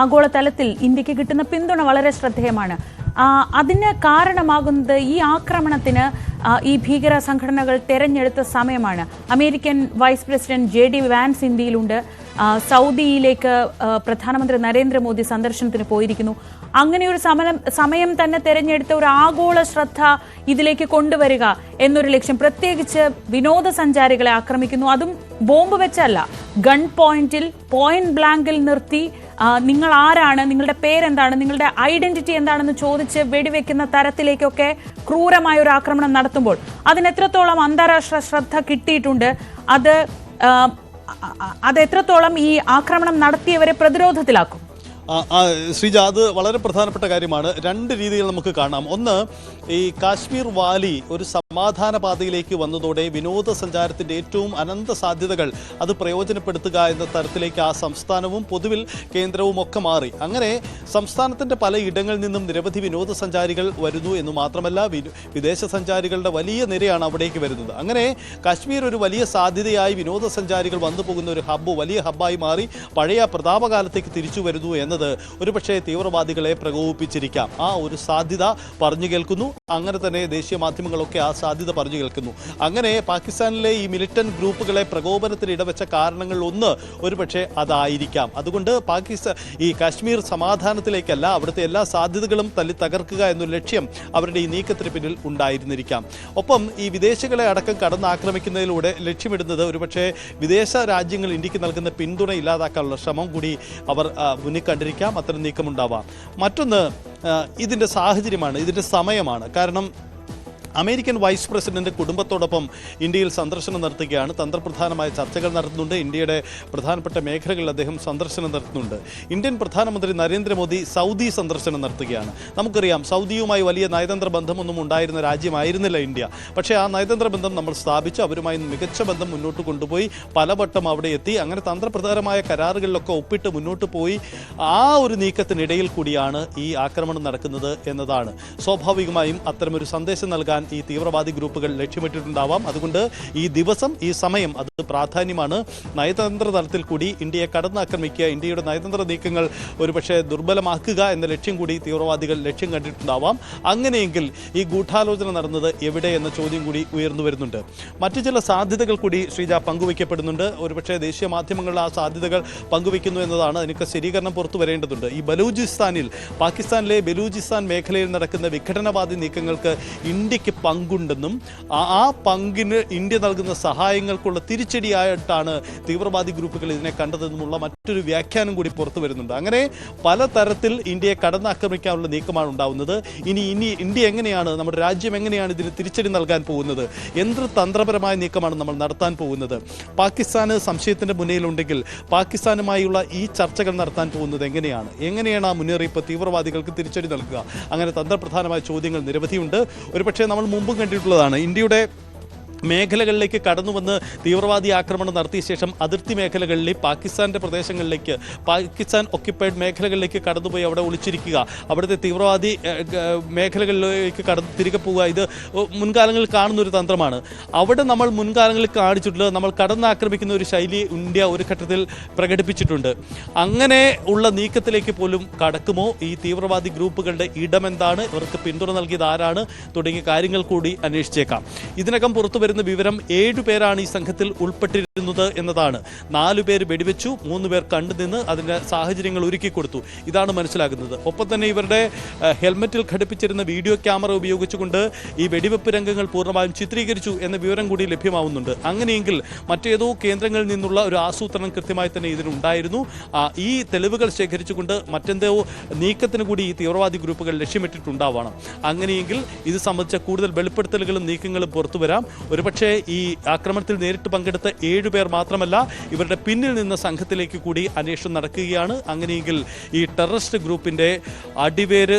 ആഗോളതലത്തിൽ ഇന്ത്യക്ക് കിട്ടുന്ന പിന്തുണ വളരെ ശ്രദ്ധേയമാണ്. അതിന് കാരണമാകുന്നത് ഈ ആക്രമണത്തിന് ഈ ഭീകര സംഘടനകൾ തെരഞ്ഞെടുത്ത സമയമാണ്. American vice president JD Vance ഇന്ത്യയിലുണ്ട്. സൗദിയിലേക്ക് പ്രധാനമന്ത്രി നരേന്ദ്രമോദി സന്ദർശനത്തിന് പോയിരിക്കുന്നു. അങ്ങനെ ഒരു സമയം തന്നെ തെരഞ്ഞെടുത്ത ഒരു ആഗോള ശ്രദ്ധ ഇതിലേക്ക് കൊണ്ടുവരിക എന്നൊരു ലക്ഷ്യം. പ്രത്യേകിച്ച് വിനോദസഞ്ചാരികളെ ആക്രമിക്കുന്നു, അതും ബോംബ് വെച്ചല്ല, ഗൺ പോയിന്റിൽ, പോയിന്റ് ബ്ലാങ്കിൽ നിർത്തി നിങ്ങൾ ആരാണ്, നിങ്ങളുടെ പേരെന്താണ്, നിങ്ങളുടെ ഐഡന്റിറ്റി എന്താണെന്ന് ചോദിച്ച് വെടിവെക്കുന്ന തരത്തിലേക്കൊക്കെ ക്രൂരമായ ഒരു ആക്രമണം നടത്തുമ്പോൾ അതിനെത്രത്തോളം അന്താരാഷ്ട്ര ശ്രദ്ധ കിട്ടിയിട്ടുണ്ട്, അത് എത്രത്തോളം ഈ ആക്രമണം നടത്തിയവരെ പ്രതിരോധത്തിലാക്കും? ശ്രീജ, അത് വളരെ പ്രധാനപ്പെട്ട കാര്യമാണ്. രണ്ട് രീതിയിൽ നമുക്ക് കാണാം. ഒന്ന്, ഈ കാശ്മീർ വാലി ഒരു സമാധാന പാതയിലേക്ക് വന്നതോടെ വിനോദസഞ്ചാരത്തിൻ്റെ ഏറ്റവും അനന്ത സാധ്യതകൾ അത് പ്രയോജനപ്പെടുത്തുക എന്ന തരത്തിലേക്ക് ആ സംസ്ഥാനവും പൊതുവിൽ കേന്ദ്രവും ഒക്കെ മാറി. അങ്ങനെ സംസ്ഥാനത്തിൻ്റെ പല ഇടങ്ങളിൽ നിന്നും നിരവധി വിനോദസഞ്ചാരികൾ വരുന്നു എന്ന് മാത്രമല്ല, വിദേശ സഞ്ചാരികളുടെ വലിയ നിരയാണ് അവിടേക്ക് വരുന്നത്. അങ്ങനെ കാശ്മീർ ഒരു വലിയ സാധ്യതയായി വിനോദസഞ്ചാരികൾ വന്നു പോകുന്ന ഒരു ഹബ്ബ്, വലിയ ഹബ്ബായി മാറി പഴയ പ്രതാപകാലത്തേക്ക് തിരിച്ചു വരുന്നു എന്നത് ഒരുപക്ഷെ തീവ്രവാദികളെ പ്രകോപിപ്പിച്ചിരിക്കാം. ആ ഒരു സാധ്യത പറഞ്ഞു കേൾക്കുന്നു. അങ്ങനെ തന്നെ ദേശീയ മാധ്യമങ്ങളൊക്കെ ആ സാധ്യത പറഞ്ഞു കേൾക്കുന്നു. അങ്ങനെ പാകിസ്ഥാനിലെ ഈ മിലിറ്റന്റ് ഗ്രൂപ്പുകളെ പ്രകോപനത്തിന് ഇടവെച്ച കാരണങ്ങളിൽ ഒന്ന് ഒരുപക്ഷെ അതായിരിക്കാം. അതുകൊണ്ട് ഈ കാശ്മീർ സമാധാനത്തിലേക്കല്ല, അവിടുത്തെ എല്ലാ സാധ്യതകളും തല്ലി തകർക്കുക എന്നൊരു ലക്ഷ്യം അവരുടെ ഈ നീക്കത്തിന് പിന്നിൽ ഉണ്ടായിരുന്നിരിക്കാം. ഒപ്പം ഈ വിദേശികളെ അടക്കം കടന്നാക്രമിക്കുന്നതിലൂടെ ലക്ഷ്യമിടുന്നത് ഒരുപക്ഷെ വിദേശ രാജ്യങ്ങൾ ഇന്ത്യക്ക് നൽകുന്ന പിന്തുണ ഇല്ലാതാക്കാനുള്ള ശ്രമം കൂടി അവർ മുന്നിൽ കണ്ടിരിക്കാം. അത്തരം നീക്കമുണ്ടാവാം. മറ്റൊന്ന്, ഇതിൻ്റെ സാഹചര്യമാണ്, ഇതിൻ്റെ സമയമാണ്. കാരണം അമേരിക്കൻ വൈസ് പ്രസിഡന്റ് കുടുംബത്തോടൊപ്പം ഇന്ത്യയിൽ സന്ദർശനം നടത്തുകയാണ്. തന്ത്രപ്രധാനമായ ചർച്ചകൾ നടത്തുന്നുണ്ട്. ഇന്ത്യയുടെ പ്രധാനപ്പെട്ട മേഖലകളിൽ അദ്ദേഹം സന്ദർശനം നടത്തുന്നുണ്ട്. ഇന്ത്യൻ പ്രധാനമന്ത്രി നരേന്ദ്രമോദി സൗദി സന്ദർശനം നടത്തുകയാണ്. നമുക്കറിയാം, സൗദിയുമായി വലിയ നയതന്ത്ര ബന്ധമൊന്നും ഉണ്ടായിരുന്ന രാജ്യമായിരുന്നില്ല ഇന്ത്യ. പക്ഷേ ആ നയതന്ത്ര ബന്ധം നമ്മൾ സ്ഥാപിച്ച് അവരുമായി മികച്ച ബന്ധം മുന്നോട്ട് കൊണ്ടുപോയി പലവട്ടം അവിടെ എത്തി. അങ്ങനെ തന്ത്രപ്രധാനമായ കരാറുകളിലൊക്കെ ഒപ്പിട്ട് മുന്നോട്ട് പോയി. ആ ഒരു നീക്കത്തിനിടയിൽ കൂടിയാണ് ഈ ആക്രമണം നടക്കുന്നത് എന്നതാണ്. സ്വാഭാവികമായും അത്തരമൊരു സന്ദേശം നൽകാൻ ഈ തീവ്രവാദി ഗ്രൂപ്പുകൾ ലക്ഷ്യമിട്ടിട്ടുണ്ടാവാം. അതുകൊണ്ട് ഈ ദിവസം, ഈ സമയം അത് പ്രാധാന്യമാണ്. നയതന്ത്ര തലത്തിൽ കൂടി ഇന്ത്യയെ കടന്നാക്രമിക്കുക, ഇന്ത്യയുടെ നയതന്ത്ര നീക്കങ്ങൾ ഒരുപക്ഷെ ദുർബലമാക്കുക എന്ന ലക്ഷ്യം കൂടി തീവ്രവാദികൾ ലക്ഷ്യം കണ്ടിട്ടുണ്ടാവാം. അങ്ങനെയെങ്കിൽ ഈ ഗൂഢാലോചന നടന്നത് എവിടെ എന്ന ചോദ്യം കൂടി ഉയർന്നു വരുന്നുണ്ട്. മറ്റു ചില സാധ്യതകൾ കൂടി ശ്രീജ പങ്കുവയ്ക്കപ്പെടുന്നുണ്ട്. ഒരുപക്ഷെ ദേശീയ മാധ്യമങ്ങൾ ആ സാധ്യതകൾ പങ്കുവയ്ക്കുന്നു എന്നതാണ്. അതിനൊക്കെ സ്ഥിരീകരണം പുറത്തു വരേണ്ടതുണ്ട്. ഈ ബലൂചിസ്ഥാനിൽ, പാകിസ്ഥാനിലെ ബലൂചിസ്ഥാൻ മേഖലയിൽ നടക്കുന്ന വിഘടനവാദി നീക്കങ്ങൾക്ക് ഇന്ത്യക്ക് പങ്കുണ്ടെന്നും ആ പങ്കിന് ഇന്ത്യ നൽകുന്ന സഹായങ്ങൾക്കുള്ള തിരിച്ചടിയായിട്ടാണ് തീവ്രവാദി ഗ്രൂപ്പുകൾ ഇതിനെ കണ്ടതെന്നുമുള്ള മറ്റൊരു വ്യാഖ്യാനം കൂടി പുറത്തു വരുന്നുണ്ട്. അങ്ങനെ പലതരത്തിൽ ഇന്ത്യയെ കടന്നാക്രമിക്കാനുള്ള നീക്കമാണ് ഉണ്ടാവുന്നത്. ഇനി ഇന്ത്യ എങ്ങനെയാണ്, നമ്മുടെ രാജ്യം എങ്ങനെയാണ് ഇതിന് തിരിച്ചടി നൽകാൻ പോകുന്നത്, എന്ത് തന്ത്രപരമായ നീക്കമാണ് നമ്മൾ നടത്താൻ പോകുന്നത്, പാകിസ്ഥാന് സംശയത്തിന്റെ മുന്നിലുണ്ടെങ്കിൽ പാകിസ്ഥാനുമായുള്ള ഈ ചർച്ചകൾ നടത്താൻ പോകുന്നത് എങ്ങനെയാണ് ആ മുന്നറിയിപ്പ് തീവ്രവാദികൾക്ക് തിരിച്ചടി നൽകുക? അങ്ങനെ തന്ത്രപ്രധാനമായ ചോദ്യങ്ങൾ നിരവധിയുണ്ട്. ഒരുപക്ഷെ നമ്മൾ മുമ്പും കണ്ടിട്ടുള്ളതാണ്. ഇന്ത്യയുടെ മേഖലകളിലേക്ക് കടന്നുവന്ന് തീവ്രവാദി ആക്രമണം നടത്തിയ ശേഷം അതിർത്തി മേഖലകളിൽ പാകിസ്ഥാന്റെ പ്രദേശങ്ങളിലേക്ക്, പാകിസ്ഥാൻ ഒക്യുപ്പൈഡ് മേഖലകളിലേക്ക് കടന്നുപോയി അവിടെ ഒളിച്ചിരിക്കുക, അവിടുത്തെ തീവ്രവാദി മേഖലകളിലേക്ക് തിരികെ പോവുക. ഇത് മുൻകാലങ്ങളിൽ കാണുന്ന ഒരു തന്ത്രമാണ്. അവിടെ നമ്മൾ മുൻകാലങ്ങളിൽ കാണിച്ചിട്ടുള്ളത് നമ്മൾ കടന്നാക്രമിക്കുന്ന ഒരു ശൈലി ഇന്ത്യ ഒരു ഘട്ടത്തിൽ പ്രകടിപ്പിച്ചിട്ടുണ്ട്. അങ്ങനെ ഉള്ള നീക്കത്തിലേക്ക് പോലും കടക്കുമോ? ഈ തീവ്രവാദി ഗ്രൂപ്പുകളുടെ ഇടമെന്താണ്, ഇവർക്ക് പിന്തുണ നൽകിയത് ആരാണ്, തുടങ്ങിയ കാര്യങ്ങൾ കൂടി അന്വേഷിച്ചേക്കാം. ഇതിനകം പുറത്തു വരുന്ന വിവരം 7 പേരാണ് ഈ സംഘത്തിൽ ഉൾപ്പെട്ടിരുന്നത് എന്നതാണ്. 4 പേര് വെടിവെച്ചു, 3 പേർ കണ്ടുനിന്ന് അതിൻ്റെ സാഹചര്യങ്ങൾ ഒരുക്കി കൊടുത്തു. ഇതാണ് മനസ്സിലാകുന്നത്. ഒപ്പം തന്നെ ഇവരുടെ ഹെൽമറ്റിൽ ഘടിപ്പിച്ചിരുന്ന വീഡിയോ ക്യാമറ ഉപയോഗിച്ചുകൊണ്ട് ഈ വെടിവെപ്പ് രംഗങ്ങൾ പൂർണ്ണമായും ചിത്രീകരിച്ചു എന്ന വിവരം കൂടി ലഭ്യമാവുന്നുണ്ട്. അങ്ങനെയെങ്കിൽ മറ്റേതോ കേന്ദ്രങ്ങളിൽ നിന്നുള്ള ഒരു ആസൂത്രണം കൃത്യമായി തന്നെ ഇതിനുണ്ടായിരുന്നു. ഈ തെളിവുകൾ ശേഖരിച്ചുകൊണ്ട് മറ്റെന്തോ നീക്കത്തിന് കൂടി ഈ തീവ്രവാദി ഗ്രൂപ്പുകൾ ലക്ഷ്യമിട്ടിട്ടുണ്ടാവണം. അങ്ങനെയെങ്കിൽ ഇത് സംബന്ധിച്ച കൂടുതൽ വെളിപ്പെടുത്തലുകളും നീക്കങ്ങളും പുറത്തു വരാം. ഒരുപക്ഷെ ഈ ആക്രമണത്തിൽ നേരിട്ട് പങ്കെടുത്ത 7 പേർ മാത്രമല്ല, ഇവരുടെ പിന്നിൽ നിന്ന സംഘത്തിലേക്ക് കൂടി അന്വേഷണം നടക്കുകയാണ്. അങ്ങനെയെങ്കിൽ ഈ ടെററിസ്റ്റ് ഗ്രൂപ്പിൻ്റെ അടിവേര്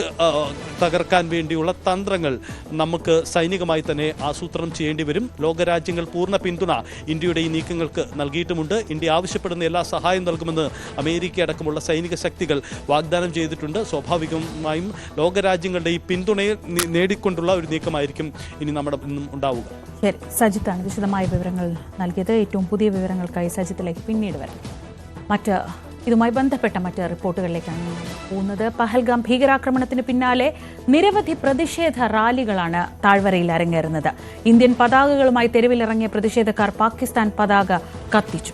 തകർക്കാൻ വേണ്ടിയുള്ള തന്ത്രങ്ങൾ നമുക്ക് സൈനികമായി തന്നെ ആസൂത്രണം ചെയ്യേണ്ടി വരും. ലോകരാജ്യങ്ങൾ പൂർണ്ണ പിന്തുണ ഇന്ത്യയുടെ ഈ നീക്കങ്ങൾക്ക് നൽകിയിട്ടുമുണ്ട്. ഇന്ത്യ ആവശ്യപ്പെടുന്ന എല്ലാ സഹായം നൽകുമെന്ന് അമേരിക്ക അടക്കമുള്ള സൈനിക ശക്തികൾ വാഗ്ദാനം ചെയ്തിട്ടുണ്ട്. സ്വാഭാവികമായും ലോകരാജ്യങ്ങളുടെ ഈ പിന്തുണയെ നേടിക്കൊണ്ടുള്ള ഒരു നീക്കമായിരിക്കും ഇനി നമ്മുടെ നിന്നും ഉണ്ടാവുക. ശരി, സജിത്താണ് വിശദമായ വിവരങ്ങൾ നൽകിയത്. ഏറ്റവും പുതിയ വിവരങ്ങൾക്കായി സജിത്തിലേക്ക് പിന്നീട് വരാം. ഇതുമായി ബന്ധപ്പെട്ട മറ്റ് റിപ്പോർട്ടുകളിലേക്കാണ് പോകുന്നത്. പഹൽഗാം ഭീകരാക്രമണത്തിന് പിന്നാലെ നിരവധി പ്രതിഷേധ റാലികളാണ് താഴ്വരയിൽ അരങ്ങേറുന്നത്. ഇന്ത്യൻ പതാകകളുമായി തെരുവിലിറങ്ങിയ പ്രതിഷേധക്കാർ പാകിസ്ഥാൻ പതാക കത്തിച്ചു.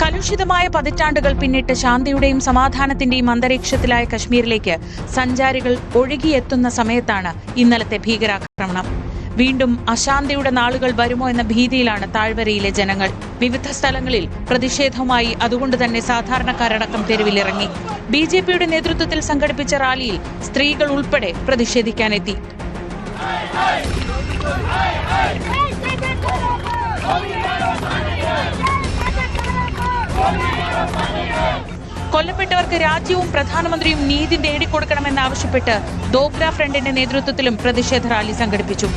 കലുഷിതമായ പതിറ്റാണ്ടുകൾ പിന്നിട്ട് ശാന്തിയുടെയും സമാധാനത്തിന്റെയും അന്തരീക്ഷത്തിലായ കശ്മീരിലേക്ക് സഞ്ചാരികൾ ഒഴുകിയെത്തുന്ന സമയത്താണ് ഇന്നലത്തെ ഭീകരാക്രമണം. വീണ്ടും അശാന്തിയുടെ നാളുകൾ വരുമോ എന്ന ഭീതിയിലാണ് താഴ്വരയിലെ ജനങ്ങൾ. വിവിധ സ്ഥലങ്ങളിൽ പ്രതിഷേധവുമായി അതുകൊണ്ട് തന്നെ സാധാരണക്കാരടക്കം തെരുവിലിറങ്ങി. BJPയുടെ നേതൃത്വത്തിൽ സംഘടിപ്പിച്ച റാലിയിൽ സ്ത്രീകൾ ഉൾപ്പെടെ പ്രതിഷേധിക്കാനെത്തി. കൊല്ലപ്പെട്ടവർക്ക് രാജ്യവും പ്രധാനമന്ത്രിയും നീതി നേടിക്കൊടുക്കണമെന്നാവശ്യപ്പെട്ട് ദോഗ്ര ഫ്രണ്ടിന്റെ നേതൃത്വത്തിലും പ്രതിഷേധ റാലി സംഘടിപ്പിച്ചു.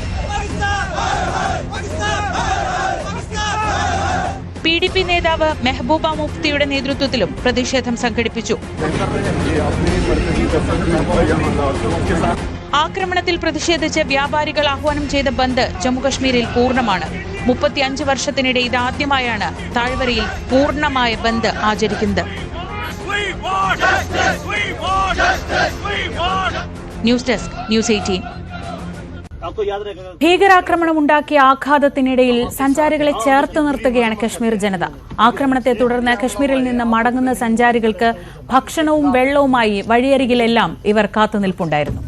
PDP നേതാവ് മെഹബൂബ മുഫ്തിയുടെ നേതൃത്വത്തിലും പ്രതിഷേധം സംഘടിപ്പിച്ചു. ആക്രമണത്തിൽ പ്രതിഷേധിച്ച് വ്യാപാരികൾ ആഹ്വാനം ചെയ്ത ബന്ദ് ജമ്മുകശ്മീരിൽ പൂർണ്ണമാണ്. 35 വർഷത്തിനിടെ ഇതാദ്യമായാണ് താഴ്വരയിൽ പൂർണ്ണമായ ബന്ദ് ആചരിക്കുന്നത്. News desk news 18. ഭീകരാക്രമണമുണ്ടാക്കിയ ആഘാതത്തിനിടയിൽ സഞ്ചാരികളെ ചേർത്ത് നിർത്തുകയാണ് കശ്മീർ ജനത. ആക്രമണത്തെ തുടർന്ന് കശ്മീരിൽ നിന്ന് മടങ്ങുന്ന സഞ്ചാരികൾക്ക് ഭക്ഷണവും വെള്ളവുമായി വഴിയരികിലെല്ലാം ഇവർ കാത്തുനിൽപ്പുണ്ടായിരുന്നു.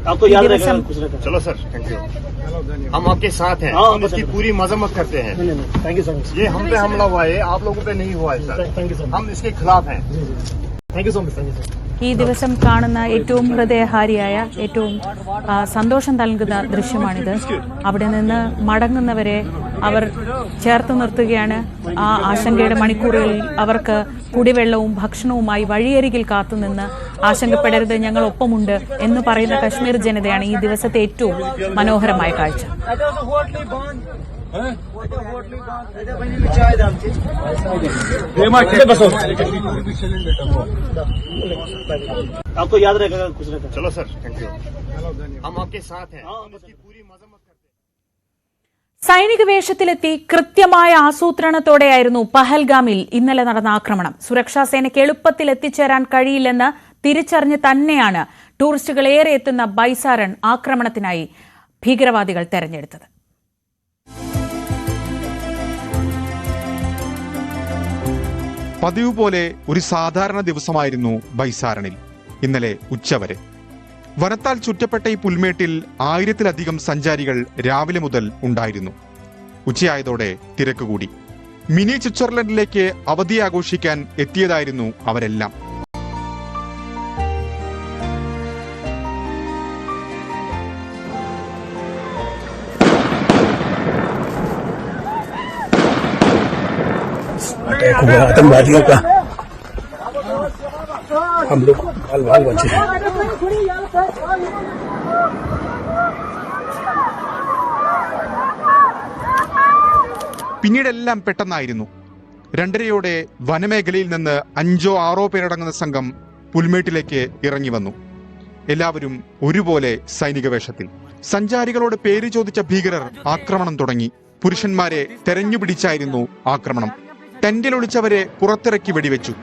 आपको याद रहेगा। चलो सर, थैंक यू। हम आपके साथ हैं, हम इसकी पूरी मजम्मत करते हैं। Thank you so much. ये हम पे हमला हुआ है, आप लोगों पे नहीं हुआ है sir. Thank you so much. हम इसके खिलाफ हैं। Thank you so much. ഈ ദിവസം കാണുന്ന ഏറ്റവും ഹൃദയഹാരിയായ ഏറ്റവും സന്തോഷം നൽകുന്ന ദൃശ്യമാണിത്. അവിടെ നിന്ന് മടങ്ങുന്നവരെ അവർ ചേർത്ത് നിർത്തുകയാണ്. ആ ആശങ്കയുടെ മണിക്കൂറുകളിൽ അവർക്ക് കുടിവെള്ളവും ഭക്ഷണവുമായി വഴിയരികിൽ കാത്തുനിന്ന് ആശങ്കപ്പെടരുത്, ഞങ്ങൾ ഒപ്പമുണ്ട് എന്ന് പറയുന്ന കശ്മീർ ജനതയാണ് ഈ ദിവസത്തെ ഏറ്റവും മനോഹരമായ കാഴ്ച. आपको याद रहेगा कुछ ना। चलो सर, थैंक यू। हम आपके साथ हैं। इसकी पूरी मजम्मत करते हैं। സൈനിക വേഷത്തിലെത്തി കൃത്യമായ ആസൂത്രണത്തോടെയായിരുന്നു പഹൽഗാമിൽ ഇന്നലെ നടന്ന ആക്രമണം. സുരക്ഷാ സേനയ്ക്ക് എളുപ്പത്തിൽ എത്തിച്ചേരാൻ കഴിയില്ലെന്ന് തിരിച്ചറിഞ്ഞ് തന്നെയാണ് ടൂറിസ്റ്റുകൾ ഏറെ എത്തുന്ന ബൈസാരൺ ആക്രമണത്തിനായി ഭീകരവാദികൾ തെരഞ്ഞെടുത്തത്. പതിവ് പോലെ ഒരു സാധാരണ ദിവസമായിരുന്നു ബൈസാരണിൽ ഇന്നലെ ഉച്ചവരെ. വനത്താൽ ചുറ്റപ്പെട്ട ഈ പുൽമേട്ടിൽ 1000-ലധികം സഞ്ചാരികൾ രാവിലെ മുതൽ ഉണ്ടായിരുന്നു. ഉച്ചയായതോടെ തിരക്ക് കൂടി. മിനി സ്വിറ്റ്സർലൻഡിലേക്ക് അവധി ആഘോഷിക്കാൻ എത്തിയതായിരുന്നു അവരെല്ലാം. आतंकवादियों का हम लोग बाल बाल बचे हैं। പിന്നീടെല്ലാം പെട്ടെന്നായിരുന്നു. 2:30 വനമേഖലയിൽ നിന്ന് 5-6 പേരടങ്ങുന്ന സംഘം പുൽമേട്ടിലേക്ക് ഇറങ്ങി വന്നു. എല്ലാവരും ഒരുപോലെ സൈനിക വേഷത്തിൽ. സഞ്ചാരികളോട് പേര് ചോദിച്ച ഭീകരർ ആക്രമണം തുടങ്ങി. പുരുഷന്മാരെ തെരഞ്ഞുപിടിച്ചായിരുന്നു ആക്രമണം. ടെന്റിൽ ഒളിച്ചവരെ പുറത്തിറക്കി വെടിവെച്ചു.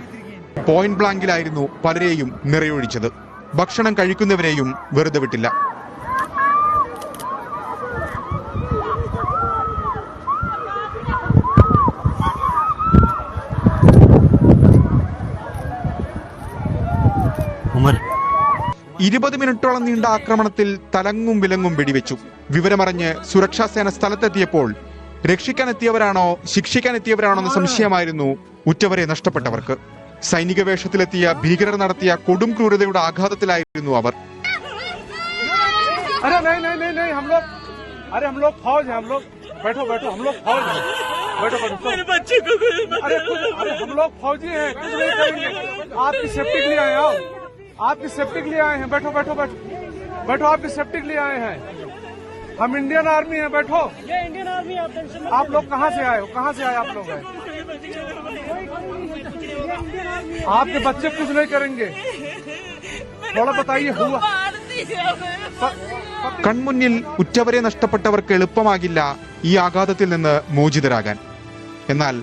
പോയിന്റ് ബ്ലാങ്കിലായിരുന്നു പലരെയും നിറയൊഴിച്ചത്. ഭക്ഷണം കഴിക്കുന്നവരെയും വെറുതെ വിട്ടില്ല. उमर 20 മിനിറ്റോളം നീണ്ട ആക്രമണത്തിൽ തലങ്ങും വിലങ്ങും വെടിവെച്ചു. വിവരമറിഞ്ഞ് സുരക്ഷാസേന സ്ഥലത്തെത്തിയപ്പോൾ രക്ഷിക്കാനെത്തിയവരാണോ ശിക്ഷിക്കാനെത്തിയവരാണോ എന്ന സംശയമായിരുന്നു ഉറ്റവരെ നഷ്ടപ്പെട്ടവർക്ക്. സൈനിക വേഷത്തിലെത്തിയ ഭീകരർ നടത്തിയ കൊടും ക്രൂരതയുടെ ആഘാതത്തിലായിരുന്നു അവർ. हम इंडियन आर्मी है, बैठो। ये इंडियन आर्मी है, आप लोग कहाँ से आए हो? कहाँ से आए आप लोग? हैं आपके बच्चे कुछ नहीं करेंगे, थोड़ा बताइए हुआ। കൺമുന്നിൽ ഉറ്റവരെ നഷ്ടപ്പെട്ടവർക്ക് എളുപ്പമാകില്ല ഈ ആഘാതത്തിൽ നിന്ന് മോചിതരാകാൻ. എന്നാൽ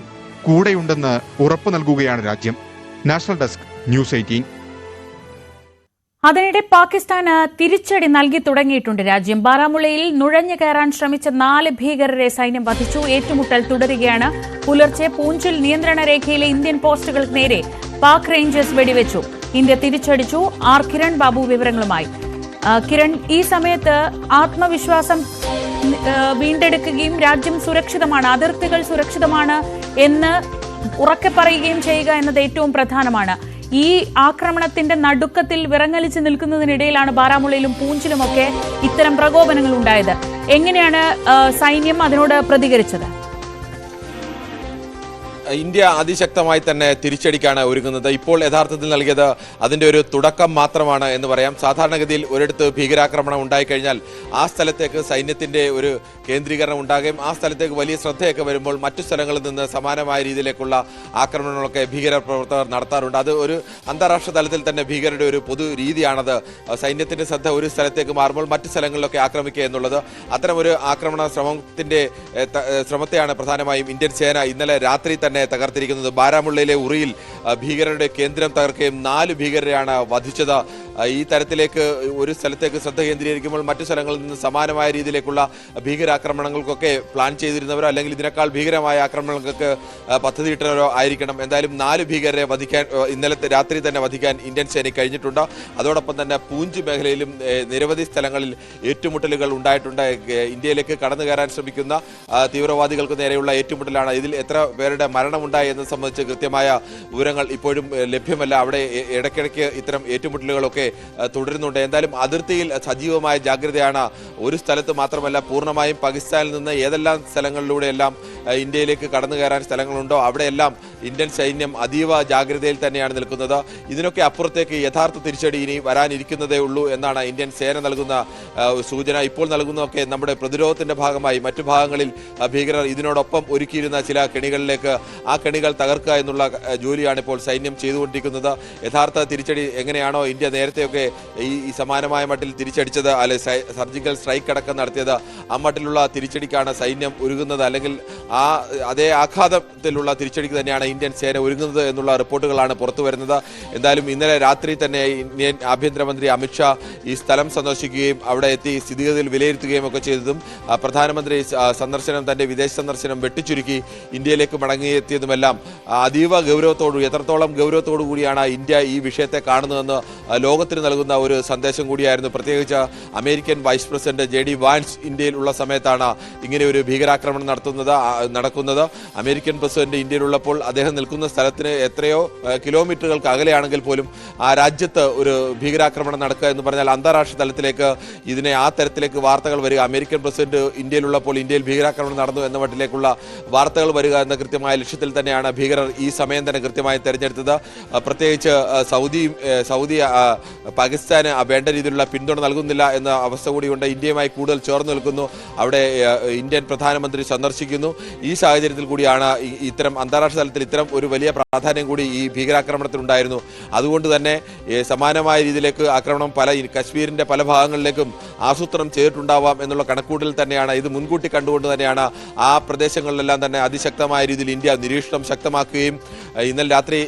കൂടെയുണ്ടെന്ന് ഉറപ്പു നൽകുകയാണ് രാജ്യം. National desk, news 18. അതിനിടെ പാകിസ്ഥാന് തിരിച്ചടി നൽകി തുടങ്ങിയിട്ടുണ്ട് രാജ്യം. ബാരാമുള്ളയിൽ നുഴഞ്ഞു കയറാൻ ശ്രമിച്ച 4 ഭീകരരെ സൈന്യം വധിച്ചു. ഏറ്റുമുട്ടൽ തുടരുകയാണ്. പുലർച്ചെ പൂഞ്ചിൽ നിയന്ത്രണ രേഖയിലെ ഇന്ത്യൻ പോസ്റ്റുകൾക്ക് നേരെ പാക് റേഞ്ചേഴ്സ് വെടിവെച്ചു. ഇന്ത്യ തിരിച്ചടിച്ചു. ആർ കിരൺ ബാബു വിവരങ്ങളുമായി. കിരൺ, ഈ സമയത്ത് ആത്മവിശ്വാസം വീണ്ടെടുക്കുകയും രാജ്യം സുരക്ഷിതമാണ്, അതിർത്തികൾ സുരക്ഷിതമാണ് എന്ന് ഉറക്കെ പറയുകയും ചെയ്യുക എന്നത് ഏറ്റവും പ്രധാനമാണ്. ഈ ആക്രമണത്തിന്റെ നടുക്കത്തിൽ വിറങ്ങലിച്ച് നിൽക്കുന്നതിനിടയിലാണ് ബാരാമുള്ളയിലും പൂഞ്ചിലുമൊക്കെ ഇത്തരം പ്രകോപനങ്ങൾ ഉണ്ടായത്. എങ്ങനെയാണ് സൈന്യം അതിനോട് പ്രതികരിച്ചത്? ഇന്ത്യ അതിശക്തമായി തന്നെ തിരിച്ചടിക്കാണ് ഒരുങ്ങുന്നത്. ഇപ്പോൾ യഥാർത്ഥത്തിൽ നൽകിയത് അതിൻ്റെ ഒരു തുടക്കം മാത്രമാണ് എന്ന് പറയാം. സാധാരണഗതിയിൽ ഒരിടത്ത് ഭീകരാക്രമണം ഉണ്ടായിക്കഴിഞ്ഞാൽ ആ സ്ഥലത്തേക്ക് സൈന്യത്തിൻ്റെ ഒരു കേന്ദ്രീകരണം ഉണ്ടാകുകയും ആ സ്ഥലത്തേക്ക് വലിയ ശ്രദ്ധയൊക്കെ വരുമ്പോൾ മറ്റു സ്ഥലങ്ങളിൽ നിന്ന് സമാനമായ രീതിയിലേക്കുള്ള ആക്രമണങ്ങളൊക്കെ ഭീകര പ്രവർത്തകർ നടത്താറുണ്ട്. അത് ഒരു അന്താരാഷ്ട്ര തലത്തിൽ തന്നെ ഭീകരരുടെ ഒരു പൊതു രീതിയാണത്. സൈന്യത്തിൻ്റെ ശ്രദ്ധ ഒരു സ്ഥലത്തേക്ക് മാറുമ്പോൾ മറ്റു സ്ഥലങ്ങളിലൊക്കെ ആക്രമിക്കുക എന്നുള്ളത്. അത്തരമൊരു ആക്രമണ ശ്രമത്തെയാണ് പ്രധാനമായും ഇന്ത്യൻ സേന ഇന്നലെ രാത്രി തന്നെ തകർത്തിരിക്കുന്നത്. ബാരാമുള്ളയിലെ ഉറിയിൽ ഭീകരരുടെ കേന്ദ്രം തകർക്കുകയും 4 ഭീകരരെയാണ് വധിച്ചത്. ഈ തരത്തിലേക്ക് ഒരു സ്ഥലത്തേക്ക് ശ്രദ്ധ കേന്ദ്രീകരിക്കുമ്പോൾ മറ്റു സ്ഥലങ്ങളിൽ നിന്ന് സമാനമായ രീതിയിലേക്കുള്ള ഭീകരാക്രമണങ്ങൾക്കൊക്കെ പ്ലാൻ ചെയ്തിരുന്നവരോ അല്ലെങ്കിൽ ഇതിനേക്കാൾ ഭീകരമായ ആക്രമണങ്ങൾക്ക് പദ്ധതിയിട്ടവരോ ആയിരിക്കണം. എന്തായാലും 4 ഭീകരരെ വധിക്കാൻ ഇന്നലത്തെ രാത്രി തന്നെ വധിക്കാൻ ഇന്ത്യൻ സേനയ്ക്ക് കഴിഞ്ഞിട്ടുണ്ട്. അതോടൊപ്പം തന്നെ പൂഞ്ച് മേഖലയിലും നിരവധി സ്ഥലങ്ങളിൽ ഏറ്റുമുട്ടലുകൾ ഉണ്ടായിട്ടുണ്ട്. ഇന്ത്യയിലേക്ക് കടന്നു കയറാൻ ശ്രമിക്കുന്ന തീവ്രവാദികൾക്ക് നേരെയുള്ള ഏറ്റുമുട്ടലാണ്. ഇതിൽ എത്ര പേരുടെ മരണമുണ്ടായി എന്നത് സംബന്ധിച്ച് കൃത്യമായ വിവരങ്ങൾ ഇപ്പോഴും ലഭ്യമല്ല. അവിടെ ഇടയ്ക്കിടയ്ക്ക് ഇത്തരം ഏറ്റുമുട്ടലുകളൊക്കെ തുടരുന്നുണ്ട്. എന്തായാലും അതിർത്തിയിൽ സജീവമായ ജാഗ്രതയാണ്. ഒരു സ്ഥലത്ത് മാത്രമല്ല, പൂർണ്ണമായും പാകിസ്ഥാനിൽ നിന്ന് ഏതെല്ലാം സ്ഥലങ്ങളിലൂടെയെല്ലാം ഇന്ത്യയിലേക്ക് കടന്നു കയറാൻ സ്ഥലങ്ങളുണ്ടോ അവിടെയെല്ലാം ഇന്ത്യൻ സൈന്യം അതീവ ജാഗ്രതയിൽ തന്നെയാണ് നിൽക്കുന്നത്. ഇതിനൊക്കെ അപ്പുറത്തേക്ക് യഥാർത്ഥ തിരിച്ചടി ഇനി വരാനിരിക്കുന്നതേ ഉള്ളൂ എന്നാണ് ഇന്ത്യൻ സേന നൽകുന്ന സൂചന. ഇപ്പോൾ നൽകുന്നതൊക്കെ നമ്മുടെ പ്രതിരോധത്തിന്റെ ഭാഗമായി മറ്റു ഭാഗങ്ങളിൽ ഭീകരർ ഇതിനോടൊപ്പം ഒരുക്കിയിരുന്ന ചില കെണികളിലേക്ക് ആ കെണികൾ തകർക്കുക എന്നുള്ള ജോലിയാണ് ഇപ്പോൾ സൈന്യം ചെയ്തുകൊണ്ടിരിക്കുന്നത്. യഥാർത്ഥ തിരിച്ചടി എങ്ങനെയാണോ ഇന്ത്യ നേരത്തെയൊക്കെ ഈ സമാനമായ മട്ടിൽ തിരിച്ചടിച്ചത്, അല്ലെ സർജിക്കൽ സ്ട്രൈക്ക് അടക്കം നടത്തിയത്, ആ മട്ടിലുള്ള തിരിച്ചടിക്കാണ് സൈന്യം ഒരുങ്ങുന്നത്. അല്ലെങ്കിൽ അതേ ആഘാതത്തിലുള്ള തിരിച്ചടിക്ക് തന്നെയാണ് ഇന്ത്യൻ സേന ഒരുങ്ങുന്നത് എന്നുള്ള റിപ്പോർട്ടുകളാണ് പുറത്തു വരുന്നത്. എന്തായാലും ഇന്നലെ രാത്രി തന്നെ ഇന്ത്യൻ ആഭ്യന്തരമന്ത്രി അമിത്ഷാ ഈ സ്ഥലം സന്ദർശിക്കുകയും അവിടെ എത്തി സ്ഥിതിഗതിയിൽ വിലയിരുത്തുകയും ഒക്കെ ചെയ്തതും പ്രധാനമന്ത്രി തന്റെ വിദേശ സന്ദർശനം വെട്ടിച്ചുരുക്കി ഇന്ത്യയിലേക്ക് മടങ്ങിയെത്തിയതുമെല്ലാം അതീവ ഗൗരവത്തോടു എത്രത്തോളം ഗൗരവത്തോടു കൂടിയാണ് ഇന്ത്യ ഈ വിഷയത്തെ കാണുന്നതെന്ന് ലോകത്തിന് നൽകുന്ന ഒരു സന്ദേശം കൂടിയായിരുന്നു. പ്രത്യേകിച്ച് American vice president JD Vance ഇന്ത്യയിൽ ഉള്ള സമയത്താണ് ഇങ്ങനെ ഒരു ഭീകരാക്രമണം നടക്കുന്നത്. അമേരിക്കൻ പ്രസിഡന്റ് ഇന്ത്യയിലുള്ളപ്പോൾ അദ്ദേഹം നിൽക്കുന്ന സ്ഥലത്തിന് എത്രയോ കിലോമീറ്ററുകൾക്ക് അകലെയാണെങ്കിൽ പോലും ആ രാജ്യത്ത് ഒരു ഭീകരാക്രമണം നടക്കുക എന്ന് പറഞ്ഞാൽ അന്താരാഷ്ട്ര തലത്തിലേക്ക് ഇതിനെ ആ തരത്തിലേക്ക് വാർത്തകൾ വരിക, അമേരിക്കൻ പ്രസിഡന്റ് ഇന്ത്യയിലുള്ളപ്പോൾ ഇന്ത്യയിൽ ഭീകരാക്രമണം നടന്നു എന്ന മട്ടിലേക്കുള്ള വാർത്തകൾ വരിക എന്ന കൃത്യമായ ലക്ഷ്യത്തിൽ തന്നെയാണ് ഭീകരർ ഈ സമയം തന്നെ കൃത്യമായി തെരഞ്ഞെടുത്തത്. പ്രത്യേകിച്ച് സൗദി പാകിസ്ഥാന് വേണ്ട രീതിയിലുള്ള പിന്തുണ നൽകുന്നില്ല എന്ന അവസ്ഥ കൂടിയുണ്ട്. ഇന്ത്യയുമായി കൂടുതൽ ചേർന്ന് നിൽക്കുന്നു. അവിടെ ഇന്ത്യൻ പ്രധാനമന്ത്രി സന്ദർശിക്കുന്നു. ഈ സാഹചര്യത്തിൽ കൂടിയാണ് ഇത്തരം അന്താരാഷ്ട്ര തലത്തിൽ ഇത്തരം ഒരു വലിയ പ്രാധാന്യം കൂടി ഈ ഭീകരാക്രമണത്തിനുണ്ടായിരുന്നു. അതുകൊണ്ട് തന്നെ സമാനമായ രീതിയിലേക്ക് ആക്രമണം കശ്മീരിന്റെ പല ഭാഗങ്ങളിലേക്കും ആസൂത്രണം ചെയ്തിട്ടുണ്ടാവാം എന്നുള്ള കണക്കൂട്ടൽ തന്നെയാണ്. ഇത് മുൻകൂട്ടി കണ്ടുകൊണ്ട് തന്നെയാണ് ആ പ്രദേശങ്ങളിലെല്ലാം തന്നെ അതിശക്തമായ രീതിയിൽ ഇന്ത്യ നിരീക്ഷണം ശക്തമാക്കുകയും ഇന്നലെ രാത്രി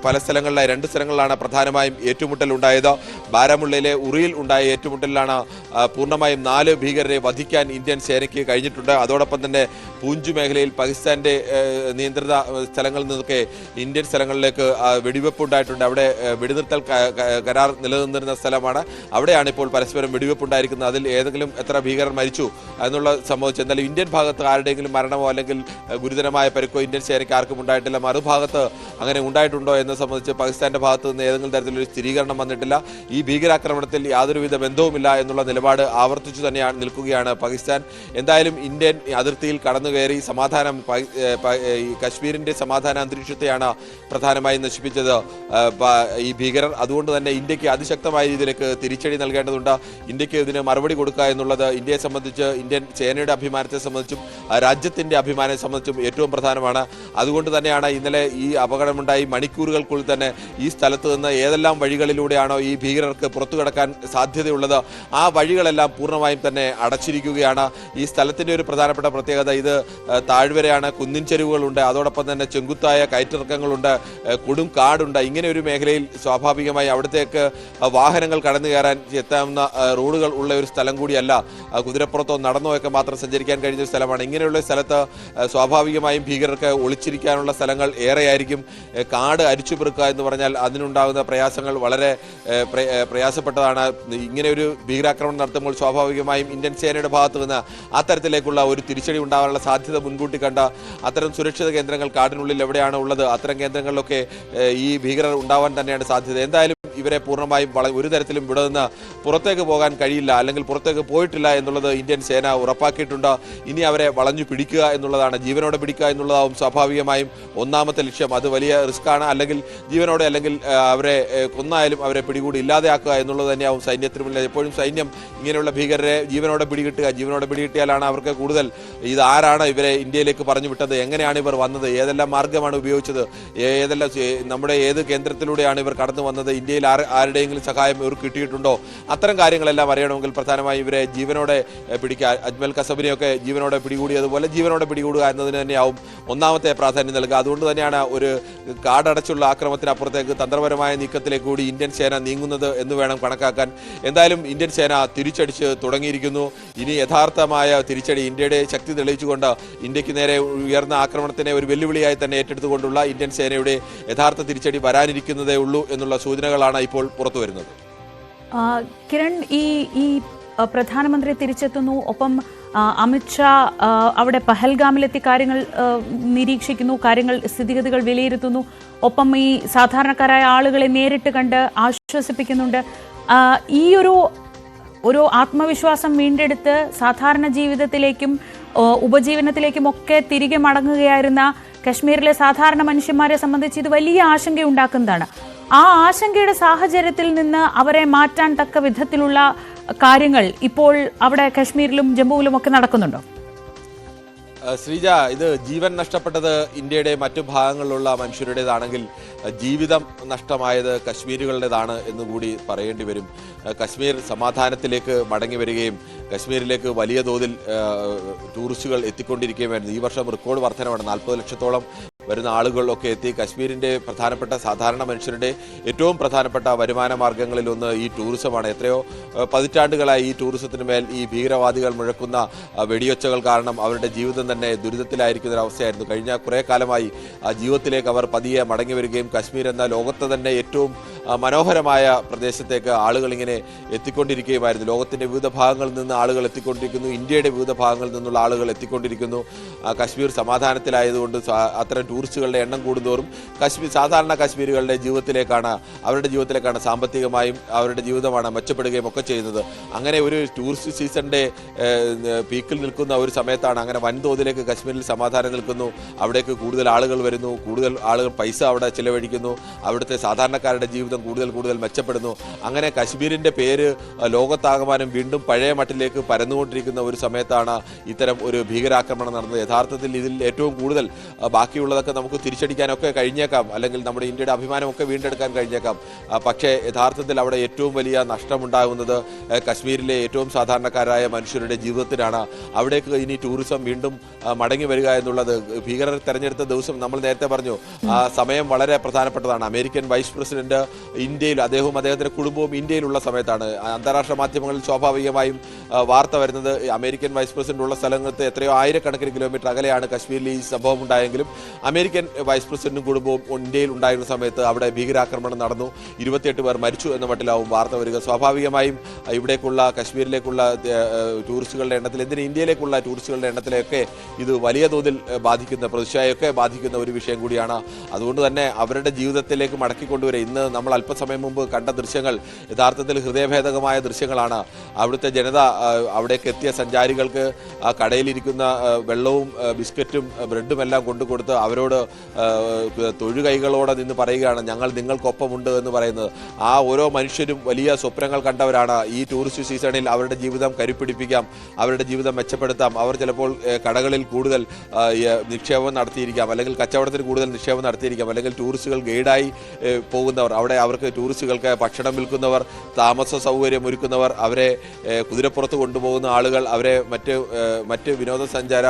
പല സ്ഥലങ്ങളിലായി 2 സ്ഥലങ്ങളിലാണ് പ്രധാനമായും ഏറ്റുമുട്ടൽ ഉണ്ടായത്. ബാരാമുള്ളയിലെ ഉറിയിൽ ഉണ്ടായ ഏറ്റുമുട്ടലിലാണ് പൂർണ്ണമായും 4 ഭീകരരെ വധിക്കാൻ ഇന്ത്യൻ സേനയ്ക്ക് കഴിഞ്ഞിട്ടുണ്ട്. അതോടൊപ്പം തന്നെ പൂഞ്ച് മേഖലയിൽ പാകിസ്ഥാന്റെ നിയന്ത്രിത സ്ഥലങ്ങളിൽ നിന്നൊക്കെ ഇന്ത്യൻ സ്ഥലങ്ങളിലേക്ക് വെടിവെപ്പ് ഉണ്ടായിട്ടുണ്ട്. അവിടെ വെടിനിർത്തൽ കരാർ നിലനിന്നിരുന്ന സ്ഥലമാണ്. അവിടെയാണ് ഇപ്പോൾ പരസ്പരം വെടിവെപ്പ് ഉണ്ടായിരിക്കുന്നത്. അതിൽ ഏതെങ്കിലും എത്ര ഭീകരർ മരിച്ചു എന്നുള്ള സംഭവിച്ചു. എന്തായാലും ഇന്ത്യൻ ഭാഗത്ത് ആരുടെയെങ്കിലും മരണമോ അല്ലെങ്കിൽ ഗുരുതരമായ പരിക്കോ ഇന്ത്യൻ സേനയ്ക്ക് ആർക്കും ഉണ്ടായിട്ടില്ല. മറുഭാഗത്ത് അങ്ങനെ ഉണ്ടായിട്ടുണ്ടോ എന്ന് സംബന്ധിച്ച് പാകിസ്ഥാന്റെ ഭാഗത്ത് നിന്ന് ഏതെങ്കിലും തരത്തിലൊരു സ്ഥിരീകരണം വന്നിട്ടില്ല. ഈ ഭീകരാക്രമണത്തിൽ യാതൊരുവിധ ബന്ധവുമില്ല എന്നുള്ള നിലപാട് ആവർത്തിച്ചു തന്നെയാണ് നിൽക്കുകയാണ് പാകിസ്ഥാൻ. എന്തായാലും ഇന്ത്യൻ അതിർത്തിയിൽ കടന്നു കയറി സമാധാനം കശ്മീരിന്റെ സമാധാന അന്തരീക്ഷത്തെയാണ് പ്രധാനമായും നശിപ്പിച്ചത് ഈ ഭീകരർ. അതുകൊണ്ട് തന്നെ ഇന്ത്യക്ക് അതിശക്തമായ രീതിയിലേക്ക് തിരിച്ചടി നൽകേണ്ടതുണ്ട്. ഇന്ത്യക്ക് ഇതിന് മറുപടി കൊടുക്കുക എന്നുള്ളത് ഇന്ത്യയെ സംബന്ധിച്ച്, ഇന്ത്യൻ സേനയുടെ അഭിമാനത്തെ സംബന്ധിച്ചും രാജ്യത്തിന്റെ അഭിമാനത്തെ സംബന്ധിച്ചും ഏറ്റവും പ്രധാനമാണ്. അതുകൊണ്ട് തന്നെയാണ് ഇന്നലെ ഈ അപകടമുണ്ടായി മണിക്കൂറുകൾക്കുള്ളിൽ തന്നെ ഈ സ്ഥലത്ത് നിന്ന് ഏതെല്ലാം വഴികളിലൂടെയാണോ ഈ ഭീകരർക്ക് പുറത്തു കടക്കാൻ സാധ്യതയുള്ളത് ആ വഴികളെല്ലാം പൂർണ്ണമായും തന്നെ അടച്ചിരിക്കുകയാണ്. ഈ സ്ഥലത്തിന്റെ ഒരു പ്രധാനപ്പെട്ട പ്രത്യേകത ഇത് താഴ്വരയാണ്, കുന്നിൻ ചെരുവുകളുണ്ട്, അതോടൊപ്പം തന്നെ ചെങ്കുത്തായ കയറ്റിറക്കങ്ങളുണ്ട്, കൊടും കാടുണ്ട്. ഇങ്ങനെ ഒരു മേഖലയിൽ സ്വാഭാവികമായി അവിടത്തേക്ക് വാഹനങ്ങൾ കടന്നു കയറാൻ എത്താവുന്ന റോഡുകൾ ഉള്ള ഒരു സ്ഥലം കൂടിയല്ല. കുതിരപ്പുറത്തോ നടന്നോ ഒക്കെ മാത്രം സഞ്ചരിക്കാൻ കഴിയുന്ന ഒരു സ്ഥലമാണ്. ഇങ്ങനെയുള്ള സ്ഥലത്ത് സ്വാഭാവികമായും ഭീകരർക്ക് ഒളിച്ചിരിക്കാനുള്ള സ്ഥലങ്ങൾ ഏറെയായിരിക്കും. കാട് അരിച്ചുപെറുക്കുക എന്ന് പറഞ്ഞാൽ അതിനുണ്ടാകുന്ന പ്രയാസങ്ങൾ വളരെ പ്രയാസപ്പെട്ടതാണ്. ഇങ്ങനെ ഒരു ഭീകരാക്രമണം നടത്തുമ്പോൾ സ്വാഭാവികമായും ഇന്ത്യൻ സേനയുടെ ഭാഗത്തു നിന്ന് അത്തരത്തിലേക്കുള്ള ഒരു തിരിച്ചടി ഉണ്ടാകാനുള്ള സാധ്യത മുൻകൂട്ടി കണ്ട അത്തരം സുരക്ഷിത കേന്ദ്രങ്ങൾ കാടിനുള്ളിൽ എവിടെയാണ് ഉള്ളത് അത്തരം കേന്ദ്രങ്ങളിലൊക്കെ ഈ ഭീകരർ ഉണ്ടാവാൻ തന്നെയാണ് സാധ്യത. എന്തായാലും ഇവരെ പൂർണ്ണമായും ഒരു തരത്തിലും ഇവിടെ നിന്ന് പുറത്തേക്ക് പോകാൻ കഴിയില്ല, അല്ലെങ്കിൽ പുറത്തേക്ക് പോയിട്ടില്ല എന്നുള്ളത് ഇന്ത്യൻ സേന ഉറപ്പാക്കിയിട്ടുണ്ട്. ഇനി അവരെ വളഞ്ഞു പിടിക്കുക എന്നുള്ളതാണ്, ജീവനോടെ പിടിക്കുക എന്നുള്ളതാവും സ്വാഭാവികമായും ഒന്നാമത്തെ ലക്ഷ്യം. അത് വലിയ റിസ്ക്കാണ്. അല്ലെങ്കിൽ ജീവനോടെ അല്ലെങ്കിൽ അവരെ കൊന്നായാലും അവരെ പിടികൂടി ഇല്ലാതെയാക്കുക എന്നുള്ളത് തന്നെയാവും സൈന്യത്തിനുമില്ല. എപ്പോഴും സൈന്യം ഇങ്ങനെയുള്ള ഭീകരരെ ജീവനോടെ പിടികിട്ടിയാലാണ് അവർക്ക് കൂടുതൽ ഇത് ആരാണ് ഇവരെ ഇന്ത്യയിലേക്ക് പറഞ്ഞു വിട്ടത്, എങ്ങനെയാണ് ഇവർ വന്നത്, ഏതെല്ലാം മാർഗമാണ് ഉപയോഗിച്ചത്, നമ്മുടെ ഏത് കേന്ദ്രത്തിലൂടെയാണ് ഇവർ കടന്നു വന്നത്, ഇന്ത്യയിൽ ആരുടെയെങ്കിലും സഹായം ഇവർക്ക് കിട്ടിയിട്ടുണ്ടോ, അത്തരം കാര്യങ്ങളെല്ലാം അറിയണമെങ്കിൽ പ്രധാനമായും ഇവരെ ജീവനോടെ പിടിക്കുക, അജ്മൽ കസബിനെയൊക്കെ ജീവനോടെ പിടികൂടിയതുപോലെ ജീവനോടെ പിടികൂടുക എന്നതിന് തന്നെയാവും ഒന്നാമത്തെ പ്രാധാന്യം നൽകുക. അതുകൊണ്ട് തന്നെയാണ് ഒരു കാടടച്ചുള്ള ആക്രമണത്തിനപ്പുറത്തേക്ക് തന്ത്രപരമായ നീക്കത്തിലേക്ക് കൂടി ഇന്ത്യൻ സേന നീങ്ങുന്നത് എന്ന് വേണം കണക്കാക്കാൻ. എന്തായാലും ഇന്ത്യൻ സേന തിരിച്ചടിച്ച് തുടങ്ങിയിരിക്കുന്നു. ഇനി യഥാർത്ഥമായ തിരിച്ചടി, ഇന്ത്യയുടെ ശക്തി തെളിയിച്ചുകൊണ്ട് ഇന്ത്യക്ക് നേരെ ഉയർന്ന ആക്രമണത്തിനെ ഒരു വെല്ലുവിളിയായി തന്നെ ഏറ്റെടുത്തുകൊണ്ടുള്ള ഇന്ത്യൻ സേനയുടെ യഥാർത്ഥ തിരിച്ചടി വരാനിരിക്കുന്നതേ ഉള്ളൂ എന്നുള്ള സൂചനകളാണ് ഇപ്പോൾ പുറത്തു വരുന്നത്. കിരൺ, ഈ പ്രധാനമന്ത്രി തിരിച്ചെത്തുന്നു, ഒപ്പം അമിത്ഷാ അവിടെ പഹൽഗാമിലെത്തി കാര്യങ്ങൾ നിരീക്ഷിക്കുന്നു, സ്ഥിതിഗതികൾ വിലയിരുത്തുന്നു, ഒപ്പം ഈ സാധാരണക്കാരായ ആളുകളെ നേരിട്ട് കണ്ട് ആശ്വസിപ്പിക്കുന്നുണ്ട്. ഈ ഒരു ആത്മവിശ്വാസം വീണ്ടെടുത്ത് സാധാരണ ജീവിതത്തിലേക്കും ഉപജീവനത്തിലേക്കും ഒക്കെ തിരികെ മടങ്ങുകയായിരുന്ന കശ്മീരിലെ സാധാരണ മനുഷ്യന്മാരെ സംബന്ധിച്ച് ഇത് വലിയ ആശങ്കയുണ്ടാക്കുന്നതാണ്. ആ ആശങ്കയുടെ സാഹചര്യത്തിൽ നിന്ന് അവരെ മാറ്റാൻ തക്ക വിധത്തിലുള്ള കാര്യങ്ങൾ ഇപ്പോൾ അവിടെ കശ്മീരിലും ജമ്മുവിലും ഒക്കെ നടക്കുന്നുണ്ടോ? ശ്രീജ, ഇത് ജീവൻ നഷ്ടപ്പെട്ടത് ഇന്ത്യയുടെ മറ്റു ഭാഗങ്ങളിലുള്ള മനുഷ്യരുടേതാണെങ്കിൽ ജീവിതം നഷ്ടമായത് കശ്മീരികളുടേതാണ് എന്നുകൂടി പറയേണ്ടി വരും. കശ്മീർ സമാധാനത്തിലേക്ക് മടങ്ങി വരികയും കശ്മീരിലേക്ക് വലിയ തോതിൽ ടൂറിസ്റ്റുകൾ എത്തിക്കൊണ്ടിരിക്കുകയുമായിരുന്നു. ഈ വർഷം റെക്കോർഡ് വർധനമാണ്. 40 ലക്ഷത്തോളം വരുന്ന ആളുകളൊക്കെ എത്തി. കശ്മീരിൻ്റെ പ്രധാനപ്പെട്ട സാധാരണ മനുഷ്യരുടെ ഏറ്റവും പ്രധാനപ്പെട്ട വരുമാന മാർഗങ്ങളിലൊന്ന് ഈ ടൂറിസമാണ്. എത്രയോ പതിറ്റാണ്ടുകളായി ഈ ടൂറിസത്തിന് മേൽ ഈ ഭീകരവാദികൾ മുഴക്കുന്ന വെടിയൊച്ചകൾ കാരണം അവരുടെ ജീവിതം തന്നെ ദുരിതത്തിലായിരിക്കുന്ന ഒരവസ്ഥയായിരുന്നു. കഴിഞ്ഞ കുറേ കാലമായി ജീവിതത്തിലേക്ക് അവർ പതിയെ മടങ്ങി വരികയും കശ്മീർ എന്ന ലോകത്തെ തന്നെ ഏറ്റവും മനോഹരമായ പ്രദേശത്തേക്ക് ആളുകൾ ഇങ്ങനെ എത്തിക്കൊണ്ടിരിക്കുകയുമായിരുന്നു. ലോകത്തിൻ്റെ വിവിധ ഭാഗങ്ങളിൽ നിന്ന് ആളുകൾ എത്തിക്കൊണ്ടിരിക്കുന്നു, ഇന്ത്യയുടെ വിവിധ ഭാഗങ്ങളിൽ നിന്നുള്ള ആളുകൾ എത്തിക്കൊണ്ടിരിക്കുന്നു. കശ്മീർ സമാധാനത്തിലായതുകൊണ്ട് അത്തരം ടൂറിസ്റ്റുകളുടെ എണ്ണം കൂടുന്തോറും സാധാരണ കശ്മീരികളുടെ അവരുടെ ജീവിതത്തിലേക്കാണ് സാമ്പത്തികമായും അവരുടെ ജീവിതമാണ് മെച്ചപ്പെടുകയും ഒക്കെ ചെയ്യുന്നത്. അങ്ങനെ ഒരു ടൂറിസ്റ്റ് സീസണിൻ്റെ പീക്കിൽ നിൽക്കുന്ന ഒരു സമയത്താണ് അങ്ങനെ വൻതോതിലേക്ക് കശ്മീരിൽ സമാധാനം നിൽക്കുന്നു. അവിടേക്ക് കൂടുതൽ ആളുകൾ വരുന്നു, കൂടുതൽ ആളുകൾ പൈസ അവിടെ ചിലവഴിക്കുന്നു, അവിടുത്തെ സാധാരണക്കാരുടെ ജീവിതം കൂടുതൽ മെച്ചപ്പെടുന്നു. അങ്ങനെ കശ്മീരിൻ്റെ പേര് ലോകത്താകമാനം വീണ്ടും പഴയ മട്ടിലേക്ക് പരന്നുകൊണ്ടിരിക്കുന്ന ഒരു സമയത്താണ് ഇത്തരം ഒരു ഭീകരാക്രമണം നടന്നത്. യഥാർത്ഥത്തിൽ ഇതിൽ ഏറ്റവും കൂടുതൽ ബാക്കിയുള്ളതൊക്കെ നമുക്ക് തിരിച്ചടിക്കാനൊക്കെ കഴിഞ്ഞേക്കാം, അല്ലെങ്കിൽ നമ്മുടെ ഇന്ത്യയുടെ അഭിമാനമൊക്കെ വീണ്ടെടുക്കാൻ കഴിഞ്ഞേക്കാം. പക്ഷേ യഥാർത്ഥത്തിൽ അവിടെ ഏറ്റവും വലിയ നഷ്ടമുണ്ടാകുന്നത് കശ്മീരിലെ ഏറ്റവും സാധാരണക്കാരായ മനുഷ്യരുടെ ജീവിതത്തിനാണ്. അവിടേക്ക് ഇനി ടൂറിസം വീണ്ടും മടങ്ങി വരിക എന്നുള്ളത് ഭീകരർ തെരഞ്ഞെടുത്ത ദിവസം നമ്മൾ നേരത്തെ പറഞ്ഞു, സമയം വളരെ പ്രധാനപ്പെട്ടതാണ്. അമേരിക്കൻ വൈസ് പ്രസിഡന്റ് ഇന്ത്യയിൽ, അദ്ദേഹത്തിന്റെ കുടുംബവും ഇന്ത്യയിലുള്ള സമയത്താണ്. അന്താരാഷ്ട്ര മാധ്യമങ്ങളിൽ സ്വാഭാവികമായും വാർത്ത വരുന്നത് അമേരിക്കൻ വൈസ് പ്രസിഡന്റ് ഉള്ള സ്ഥലങ്ങൾക്ക് എത്രയോ ആയിരക്കണക്കിന് കിലോമീറ്റർ അകലെയാണ് കശ്മീരിൽ ഈ സംഭവം ഉണ്ടായെങ്കിലും അമേരിക്കൻ വൈസ് പ്രസിഡന്റും കുടുംബവും ഇന്ത്യയിൽ ഉണ്ടായിരുന്ന സമയത്ത് അവിടെ ഭീകരാക്രമണം നടന്നു, 28 പേർ മരിച്ചു എന്ന മട്ടിലാവും വാർത്ത വരിക. സ്വാഭാവികമായും ഇവിടേക്കുള്ള കശ്മീരിലേക്കുള്ള ടൂറിസ്റ്റുകളുടെ എണ്ണത്തിൽ, എന്തിന് ഇന്ത്യയിലേക്കുള്ള ടൂറിസ്റ്റുകളുടെ എണ്ണത്തിലൊക്കെ ഇത് വലിയ തോതിൽ ബാധിക്കുന്ന, പ്രതിഷേധമൊക്കെ ബാധിക്കുന്ന ഒരു വിഷയം കൂടിയാണ്. അതുകൊണ്ട് തന്നെ അവരുടെ ജീവിതത്തിലേക്ക് മടക്കിക്കൊണ്ടുവരെ ഇന്ന് നമ്മൾ അല്പസമയം മുമ്പ് കണ്ട ദൃശ്യങ്ങൾ യഥാർത്ഥത്തിൽ ഹൃദയഭേദകമായ ദൃശ്യങ്ങളാണ്. അവിടുത്തെ ജനത അവിടേക്ക് എത്തിയ സഞ്ചാരികൾക്ക് കടയിലിരിക്കുന്ന വെള്ളവും ബിസ്ക്കറ്റും ബ്രെഡും എല്ലാം കൊണ്ടുകൊടുത്ത് അവരോട് തൊഴുകൈകളോടെ നിന്ന് പറയുകയാണ്, ഞങ്ങൾ നിങ്ങൾക്കൊപ്പമുണ്ട് എന്ന് പറയുന്നത്. ആ ഓരോ മനുഷ്യരും വലിയ സ്വപ്നങ്ങൾ കണ്ടവരാണ്. ഈ ടൂറിസ്റ്റ് സീസണിൽ അവരുടെ ജീവിതം കരുപ്പിടിപ്പിക്കാം, അവരുടെ ജീവിതം മെച്ചപ്പെടുത്താം. അവർ ചിലപ്പോൾ കടകളിൽ കൂടുതൽ നിക്ഷേപം നടത്തിയിരിക്കാം, അല്ലെങ്കിൽ കച്ചവടത്തിന് കൂടുതൽ നിക്ഷേപം നടത്തിയിരിക്കാം, അല്ലെങ്കിൽ ടൂറിസ്റ്റുകൾ ഗൈഡായി പോകുന്നവർ, അവിടെ അവർക്ക് ടൂറിസ്റ്റുകൾക്ക് ഭക്ഷണം വിൽക്കുന്നവർ, താമസ സൗകര്യം ഒരുക്കുന്നവർ, അവരെ കുതിരപ്പുറത്ത് കൊണ്ടുപോകുന്ന ആളുകൾ, അവരെ മറ്റ് വിനോദസഞ്ചാര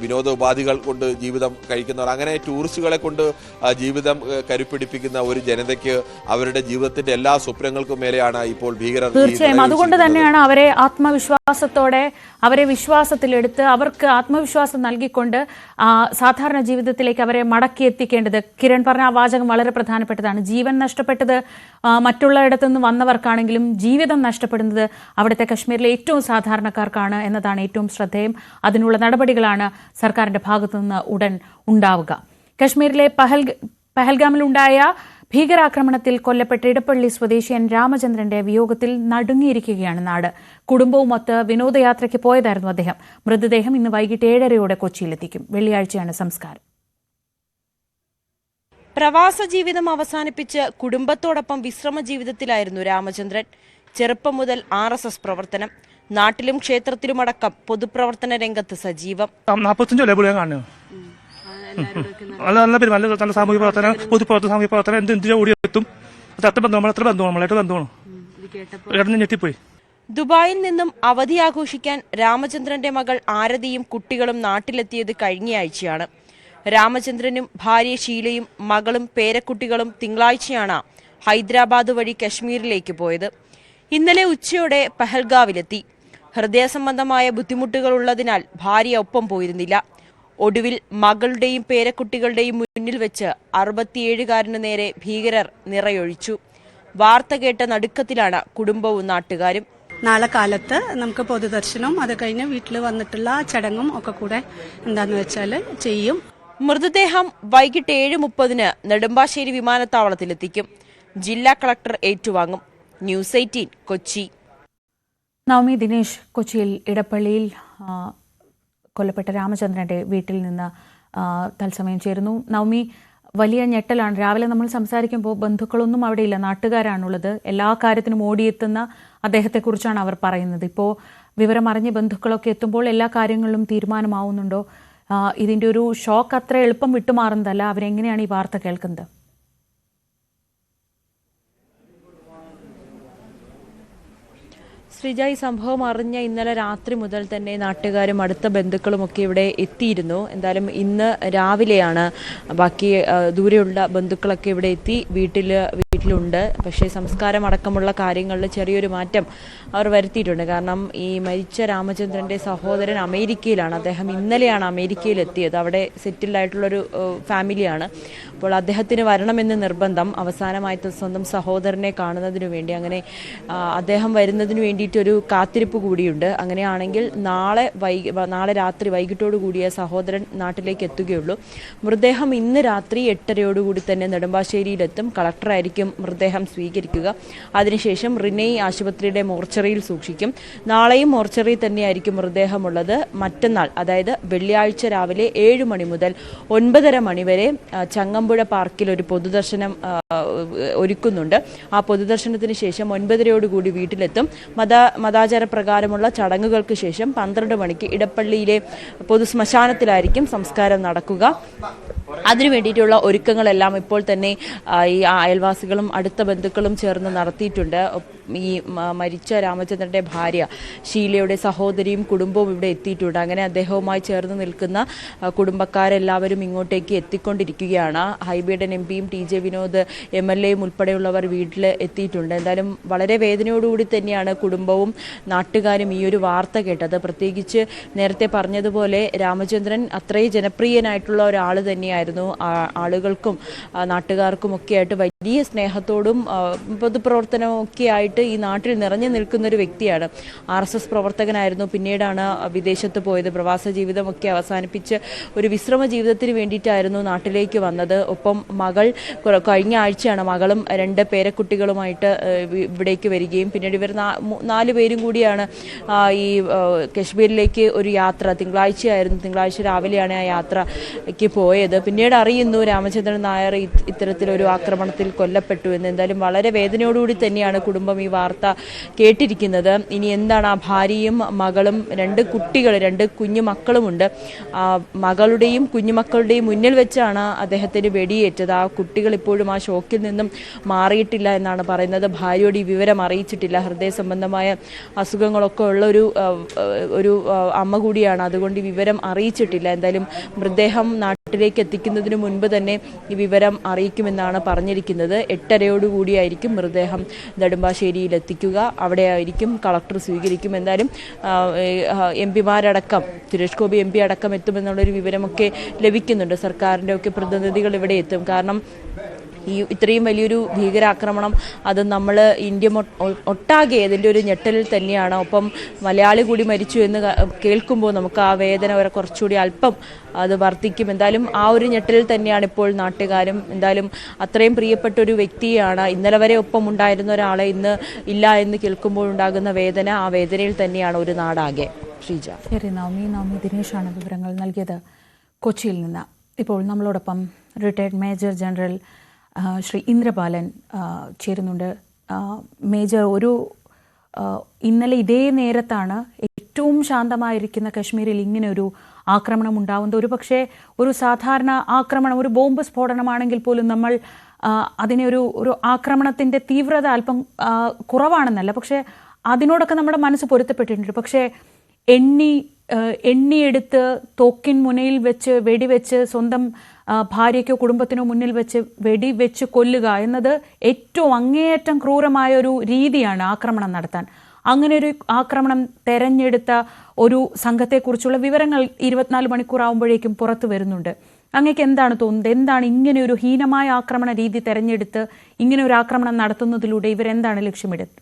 വിനോദ ഉപാധികൾ കൊണ്ട് ജീവിതം കഴിക്കുന്നവർ, അങ്ങനെ ടൂറിസ്റ്റുകളെ കൊണ്ട് ജീവിതം കരുപ്പിടിപ്പിക്കുന്ന ഒരു ജനതയ്ക്ക് അവരുടെ ജീവിതത്തിന്റെ എല്ലാ സ്വപ്നങ്ങൾക്കും മേലെയാണ് ഇപ്പോൾ ഭീകരർ. തീർച്ചയായും അതുകൊണ്ട് തന്നെയാണ് അവരെ ആത്മവിശ്വാസത്തോടെ, അവരെ വിശ്വാസത്തിലെടുത്ത് അവർക്ക് ആത്മവിശ്വാസം നൽകിക്കൊണ്ട് സാധാരണ ജീവിതത്തിലേക്ക് അവരെ മടക്കിയെത്തിക്കേണ്ടത്. കിരൺ പറഞ്ഞ ആ വാചകം വളരെ പ്രധാനപ്പെട്ടതാണ്. ജീവൻ നഷ്ടപ്പെട്ടത് മറ്റുള്ളയിടത്തു നിന്ന് വന്നവർക്കാണെങ്കിലും ജീവിതം നഷ്ടപ്പെടുന്നത് അവിടുത്തെ കശ്മീരിലെ ഏറ്റവും സാധാരണക്കാർക്കാണ് എന്നതാണ് ഏറ്റവും ശ്രദ്ധേയം. അതിനുള്ള നടപടികളാണ് സർക്കാരിന്റെ ഭാഗത്തുനിന്ന് ഉടൻ ഉണ്ടാവുക. കശ്മീരിലെ പഹൽഗാമിലുണ്ടായ ഭീകരാക്രമണത്തിൽ കൊല്ലപ്പെട്ട ഇടപ്പള്ളി സ്വദേശിയൻ രാമചന്ദ്രന്റെ വിയോഗത്തിൽ നടുങ്ങിയിരിക്കുകയാണ് നാട്. കുടുംബവുമൊത്ത് വിനോദയാത്രയ്ക്ക് പോയതായിരുന്നു അദ്ദേഹം. മൃതദേഹം ഇന്ന് വൈകിട്ട് 7:30 കൊച്ചിയിലെത്തിക്കും. വെള്ളിയാഴ്ചയാണ് സംസ്കാരം. പ്രവാസ ജീവിതം അവസാനിപ്പിച്ച് കുടുംബത്തോടൊപ്പം വിശ്രമ ജീവിതത്തിലായിരുന്നു രാമചന്ദ്രൻ. ചെറുപ്പം മുതൽ RSS പ്രവർത്തനം, നാട്ടിലും ക്ഷേത്രത്തിലുമടക്കം പൊതുപ്രവർത്തന രംഗത്ത് സജീവം. 45 ലേബിൾ ഞാൻ കാണുന്നു. നല്ല പെരുമാറ്റം, നല്ല സാമൂഹിക പ്രവർത്തനം, പൊതുപ്രവർത്തനം, സാമൂഹിക പ്രവർത്തനം എന്തിനും ഓടിയെത്തും. അത്ര ബന്ധമാണ് ഏട്ടന് ഞെട്ടിപ്പോയി. ദുബായിൽ നിന്നും അവധി ആഘോഷിക്കാൻ രാമചന്ദ്രന്റെ മകൾ ആരതിയും കുട്ടികളും നാട്ടിലെത്തിയത് കഴിഞ്ഞയാഴ്ചയാണ്. രാമചന്ദ്രനും ഭാര്യ ഷീലയും മകളും പേരക്കുട്ടികളും തിങ്കളാഴ്ചയാണ് ഹൈദരാബാദ് വഴി കശ്മീരിലേക്ക് പോയത്. ഇന്നലെ ഉച്ചയോടെ പഹൽഗാവിലെത്തി. ഹൃദയസംബന്ധമായ ബുദ്ധിമുട്ടുകൾ ഉള്ളതിനാൽ ഭാര്യ ഒപ്പം പോയിരുന്നില്ല. ഒടുവിൽ മകളുടെയും പേരക്കുട്ടികളുടെയും മുന്നിൽ വെച്ച് 67കാരന് നേരെ ഭീകരർ നിറയൊഴിച്ചു. വാർത്ത കേട്ട നടുക്കത്തിലാണ് കുടുംബവും നാട്ടുകാരും. നാളെ കാലത്ത് നമുക്ക് പൊതുദർശനവും അത് കഴിഞ്ഞ് വീട്ടിൽ വന്നിട്ടുള്ള ചടങ്ങും ഒക്കെ കൂടെ എന്താന്ന് വെച്ചാൽ ചെയ്യും. മൃതദേഹം വൈകിട്ട് 7:30 നെടുമ്പാശ്ശേരി വിമാനത്താവളത്തിലെത്തിക്കും. ജില്ലാ കളക്ടർ ഏറ്റുവാങ്ങും. ന്യൂസ് 18 കൊച്ചി. നവമി ദിനേശ് കൊച്ചിയിൽ ഇടപ്പള്ളിയിൽ കൊല്ലപ്പെട്ട രാമചന്ദ്രന്റെ വീട്ടിൽ നിന്ന് തത്സമയം ചേരുന്നു. നവമി, വലിയ ഞെട്ടലാണ്. രാവിലെ നമ്മൾ സംസാരിക്കുമ്പോൾ ബന്ധുക്കളൊന്നും അവിടെയില്ല, നാട്ടുകാരാണുള്ളത്. എല്ലാ കാര്യത്തിനും ഓടിയെത്തുന്ന അദ്ദേഹത്തെക്കുറിച്ചാണ് അവർ പറയുന്നത്. ഇപ്പോൾ വിവരമറിഞ്ഞ് ബന്ധുക്കളൊക്കെ എത്തുമ്പോൾ എല്ലാ കാര്യങ്ങളിലും തീരുമാനമാവുന്നുണ്ടോ? ഇതിൻ്റെ ഒരു ഷോക്ക് അത്ര എളുപ്പം വിട്ടുമാറുന്നതല്ല. അവരെങ്ങനെയാണ് ഈ വാർത്ത കേൾക്കുന്നത്? ശ്രീജ, ഈ സംഭവം അറിഞ്ഞ ഇന്നലെ രാത്രി മുതൽ തന്നെ നാട്ടുകാരും അടുത്ത ബന്ധുക്കളുമൊക്കെ ഇവിടെ എത്തിയിരുന്നു. എന്തായാലും ഇന്ന് രാവിലെയാണ് ബാക്കി ദൂരെയുള്ള ബന്ധുക്കളൊക്കെ ഇവിടെ എത്തി വീട്ടിലുണ്ട്. പക്ഷേ സംസ്കാരം അടക്കമുള്ള കാര്യങ്ങളിൽ ചെറിയൊരു മാറ്റം അവർ വരുത്തിയിട്ടുണ്ട്. കാരണം ഈ മരിച്ച രാമചന്ദ്രൻ്റെ സഹോദരൻ അമേരിക്കയിലാണ്. അദ്ദേഹം ഇന്നലെയാണ് അമേരിക്കയിൽ എത്തിയത്. അവിടെ സെറ്റിൽഡ് ആയിട്ടുള്ളൊരു ഫാമിലിയാണ്. അപ്പോൾ അദ്ദേഹത്തിന് വരണമെന്ന് നിർബന്ധം. അവസാനമായി സ്വന്തം സഹോദരനെ കാണുന്നതിനു വേണ്ടി, അങ്ങനെ അദ്ദേഹം വരുന്നതിന് വേണ്ടിയിട്ടൊരു കാത്തിരിപ്പ് കൂടിയുണ്ട്. അങ്ങനെയാണെങ്കിൽ നാളെ രാത്രി വൈകിട്ടോടു കൂടിയ സഹോദരൻ നാട്ടിലേക്ക് എത്തുകയുള്ളൂ. മൃതദേഹം ഇന്ന് രാത്രി 8:30 തന്നെ നെടുമ്പാശ്ശേരിയിലെത്തും. കളക്ടറായിരിക്കും മൃതദേഹം സ്വീകരിക്കുക. അതിനുശേഷം റിനൈ ആശുപത്രിയുടെ മോർച്ചറിയിൽ സൂക്ഷിക്കും. നാളെയും മോർച്ചറിയിൽ തന്നെയായിരിക്കും മൃതദേഹമുള്ളത്. മറ്റന്നാൾ, അതായത് വെള്ളിയാഴ്ച രാവിലെ 7 മണി മുതൽ 9:30 മണി വരെ ചങ്ങമ്പുഴ പാർക്കിൽ ഒരു പൊതുദർശനം ഒരുക്കുന്നുണ്ട്. ആ പൊതുദർശനത്തിന് ശേഷം 9:30 വീട്ടിലെത്തും. മതാചാര പ്രകാരമുള്ള ചടങ്ങുകൾക്ക് ശേഷം 12 മണിക്ക് ഇടപ്പള്ളിയിലെ പൊതുശ്മശാനത്തിലായിരിക്കും സംസ്കാരം നടക്കുക. അതിനു വേണ്ടിയിട്ടുള്ള ഒരുക്കങ്ങളെല്ലാം ഇപ്പോൾ തന്നെ ഈ അയൽവാസികളും അടുത്ത ബന്ധുക്കളും ചേർന്ന് നടത്തിയിട്ടുണ്ട്. ഈ മരിച്ച രാമചന്ദ്രന്റെ ഭാര്യ ഷീലയുടെ സഹോദരിയും കുടുംബവും ഇവിടെ എത്തിയിട്ടുണ്ട്. അങ്ങനെ അദ്ദേഹവുമായി ചേർന്ന് നിൽക്കുന്ന കുടുംബക്കാരെല്ലാവരും ഇങ്ങോട്ടേക്ക് എത്തിക്കൊണ്ടിരിക്കുകയാണ്. ഹൈബിയുടെ എംപിയും TJ വിനോദ് MLAയും ഉൾപ്പെടെയുള്ളവർ വീട്ടിൽ എത്തിയിട്ടുണ്ട്. എന്തായാലും വളരെ വേദനയോടുകൂടി തന്നെയാണ് കുടുംബവും നാട്ടുകാരും ഈ ഒരു വാർത്ത കേട്ടത്. പ്രത്യേകിച്ച് നേരത്തെ പറഞ്ഞതുപോലെ രാമചന്ദ്രൻ അത്രയും ജനപ്രിയനായിട്ടുള്ള ഒരാൾ തന്നെയായിരുന്നു. ആളുകൾക്കും നാട്ടുകാർക്കും ഒക്കെ ആയിട്ട് വലിയ സ്നേഹത്തോടും പൊതുപ്രവർത്തനവും ഒക്കെ ആയിട്ട് ഈ നാട്ടിൽ നിറഞ്ഞു നിൽക്കുന്ന ഒരു വ്യക്തിയാണ്. RSS പ്രവർത്തകനായിരുന്നു. പിന്നീടാണ് വിദേശത്ത് പോയത്. പ്രവാസ ജീവിതമൊക്കെ അവസാനിപ്പിച്ച് ഒരു വിശ്രമ ജീവിതത്തിന് വേണ്ടിയിട്ടായിരുന്നു നാട്ടിലേക്ക് വന്നത്. ഒപ്പം മകൾ കഴിഞ്ഞ ആഴ്ചയാണ് മകളും 2 പേരക്കുട്ടികളുമായിട്ട് ഇവിടേക്ക് വരികയും പിന്നീട് ഇവർ 4 പേരും കൂടിയാണ് ഈ കശ്മീരിലേക്ക് ഒരു യാത്ര, തിങ്കളാഴ്ച രാവിലെയാണ് ആ യാത്രയ്ക്ക് പോയത്. പിന്നീട് അറിയുന്നു രാമചന്ദ്രൻ നായർ ഇത്തരത്തിലൊരു ആക്രമണത്തിൽ കൊല്ലപ്പെട്ടു എന്ന്. എന്തായാലും വളരെ വേദനയോടുകൂടി തന്നെയാണ് കുടുംബം ഈ വാർത്ത കേട്ടിരിക്കുന്നത്. ഇനി എന്താണ്? ആ ഭാര്യയും മകളും 2 കുഞ്ഞു മക്കളുമുണ്ട്. മകളുടെയും കുഞ്ഞുമക്കളുടെയും മുന്നിൽ വെച്ചാണ് അദ്ദേഹത്തിന് വെടിയേറ്റത്. ആ കുട്ടികൾ ഇപ്പോഴും ആ ഷോക്കിൽ നിന്നും മാറിയിട്ടില്ല എന്നാണ് പറയുന്നത്. ഭാര്യയോട് ഈ വിവരം അറിയിച്ചിട്ടില്ല. ഹൃദയ സംബന്ധമായ അസുഖങ്ങളൊക്കെ ഉള്ള ഒരു അമ്മ കൂടിയാണ്. അതുകൊണ്ട് ഈ വിവരം അറിയിച്ചിട്ടില്ല. എന്തായാലും മൃതദേഹം നാട്ടിലേക്ക് എത്തിക്കുന്നതിന് മുൻപ് തന്നെ ഈ വിവരം അറിയിക്കുമെന്നാണ് പറഞ്ഞിരിക്കുന്നത്. 8:30 മൃതദേഹം നെടുമ്പാശ്ശേരിയിൽ എത്തിക്കുക. അവിടെ ആയിരിക്കും കളക്ടർ സ്വീകരിക്കും. എന്തായാലും MPമാരടക്കം സുരേഷ് ഗോപി MP അടക്കം എത്തുമെന്നുള്ളൊരു വിവരമൊക്കെ ലഭിക്കുന്നുണ്ട്. സർക്കാരിൻ്റെ ഒക്കെ പ്രതിനിധികൾ ഇവിടെ എത്തും. കാരണം ഇത്രയും വലിയൊരു ഭീകരാക്രമണം അത് നമ്മൾ ഇന്ത്യ ഒട്ടാകെ അതിൻ്റെ ഒരു ഞെട്ടലിൽ തന്നെയാണ്. ഒപ്പം മലയാളി കൂടി മരിച്ചു എന്ന് കേൾക്കുമ്പോൾ നമുക്ക് ആ വേദന കുറച്ചുകൂടി അല്പം അത് വർദ്ധിക്കും. എന്തായാലും ആ ഒരു ഞെട്ടലിൽ തന്നെയാണ് ഇപ്പോൾ നാട്ടുകാരും. എന്തായാലും അത്രയും പ്രിയപ്പെട്ട ഒരു വ്യക്തിയാണ്. ഇന്നലെ വരെ ഒപ്പം ഉണ്ടായിരുന്ന ഒരാളെ ഇന്ന് ഇല്ല എന്ന് കേൾക്കുമ്പോൾ ഉണ്ടാകുന്ന വേദന, ആ വേദനയിൽ തന്നെയാണ് ഒരു നാടാകെ. ശ്രീജ. ശരി, നവമി ദിനേശാണ് വിവരങ്ങൾ നൽകിയത് കൊച്ചിയിൽ നിന്ന്. ഇപ്പോൾ നമ്മളോടൊപ്പം retired major general Shri Indrapalan ചേരുന്നുണ്ട്. മേജർ, ഇന്നലെ ഇതേ നേരത്താണ് ഏറ്റവും ശാന്തമായിരിക്കുന്ന കശ്മീരിൽ ഇങ്ങനെ ഒരു ആക്രമണം ഉണ്ടാവുന്നത്. ഒരു പക്ഷേ ഒരു സാധാരണ ആക്രമണം, ഒരു ബോംബ് സ്ഫോടനമാണെങ്കിൽ പോലും നമ്മൾ അതിനെ ഒരു ആക്രമണത്തിൻ്റെ തീവ്രത അല്പം കുറവാണെന്നല്ല, പക്ഷേ അതിനോടൊക്കെ നമ്മുടെ മനസ്സ് പൊരുത്തപ്പെട്ടിട്ടുണ്ട്. പക്ഷേ എണ്ണിയെടുത്ത് തോക്കിൻ മുനയിൽ വെച്ച് വെടിവെച്ച് സ്വന്തം ഭാര്യയ്ക്കോ കുടുംബത്തിനോ മുന്നിൽ വെച്ച് വെടിവെച്ച് കൊല്ലുക എന്നത് ഏറ്റവും അങ്ങേയറ്റം ക്രൂരമായ ഒരു രീതിയാണ് ആക്രമണം നടത്താൻ. അങ്ങനെ ഒരു ആക്രമണം തെരഞ്ഞെടുത്ത ഒരു സംഘത്തെക്കുറിച്ചുള്ള വിവരങ്ങൾ 24 മണിക്കൂർ ആകുമ്പോഴേക്കും പുറത്തു വരുന്നുണ്ട്. അങ്ങേക്ക് എന്താണ് തോന്നുന്നത്? എന്താണ് ഇങ്ങനെ ഒരു ഹീനമായ ആക്രമണ രീതി തെരഞ്ഞെടുത്ത് ഇങ്ങനെ ഒരു ആക്രമണം നടത്തുന്നതിലൂടെ ഇവരെന്താണ് ലക്ഷ്യമിട്ടത്?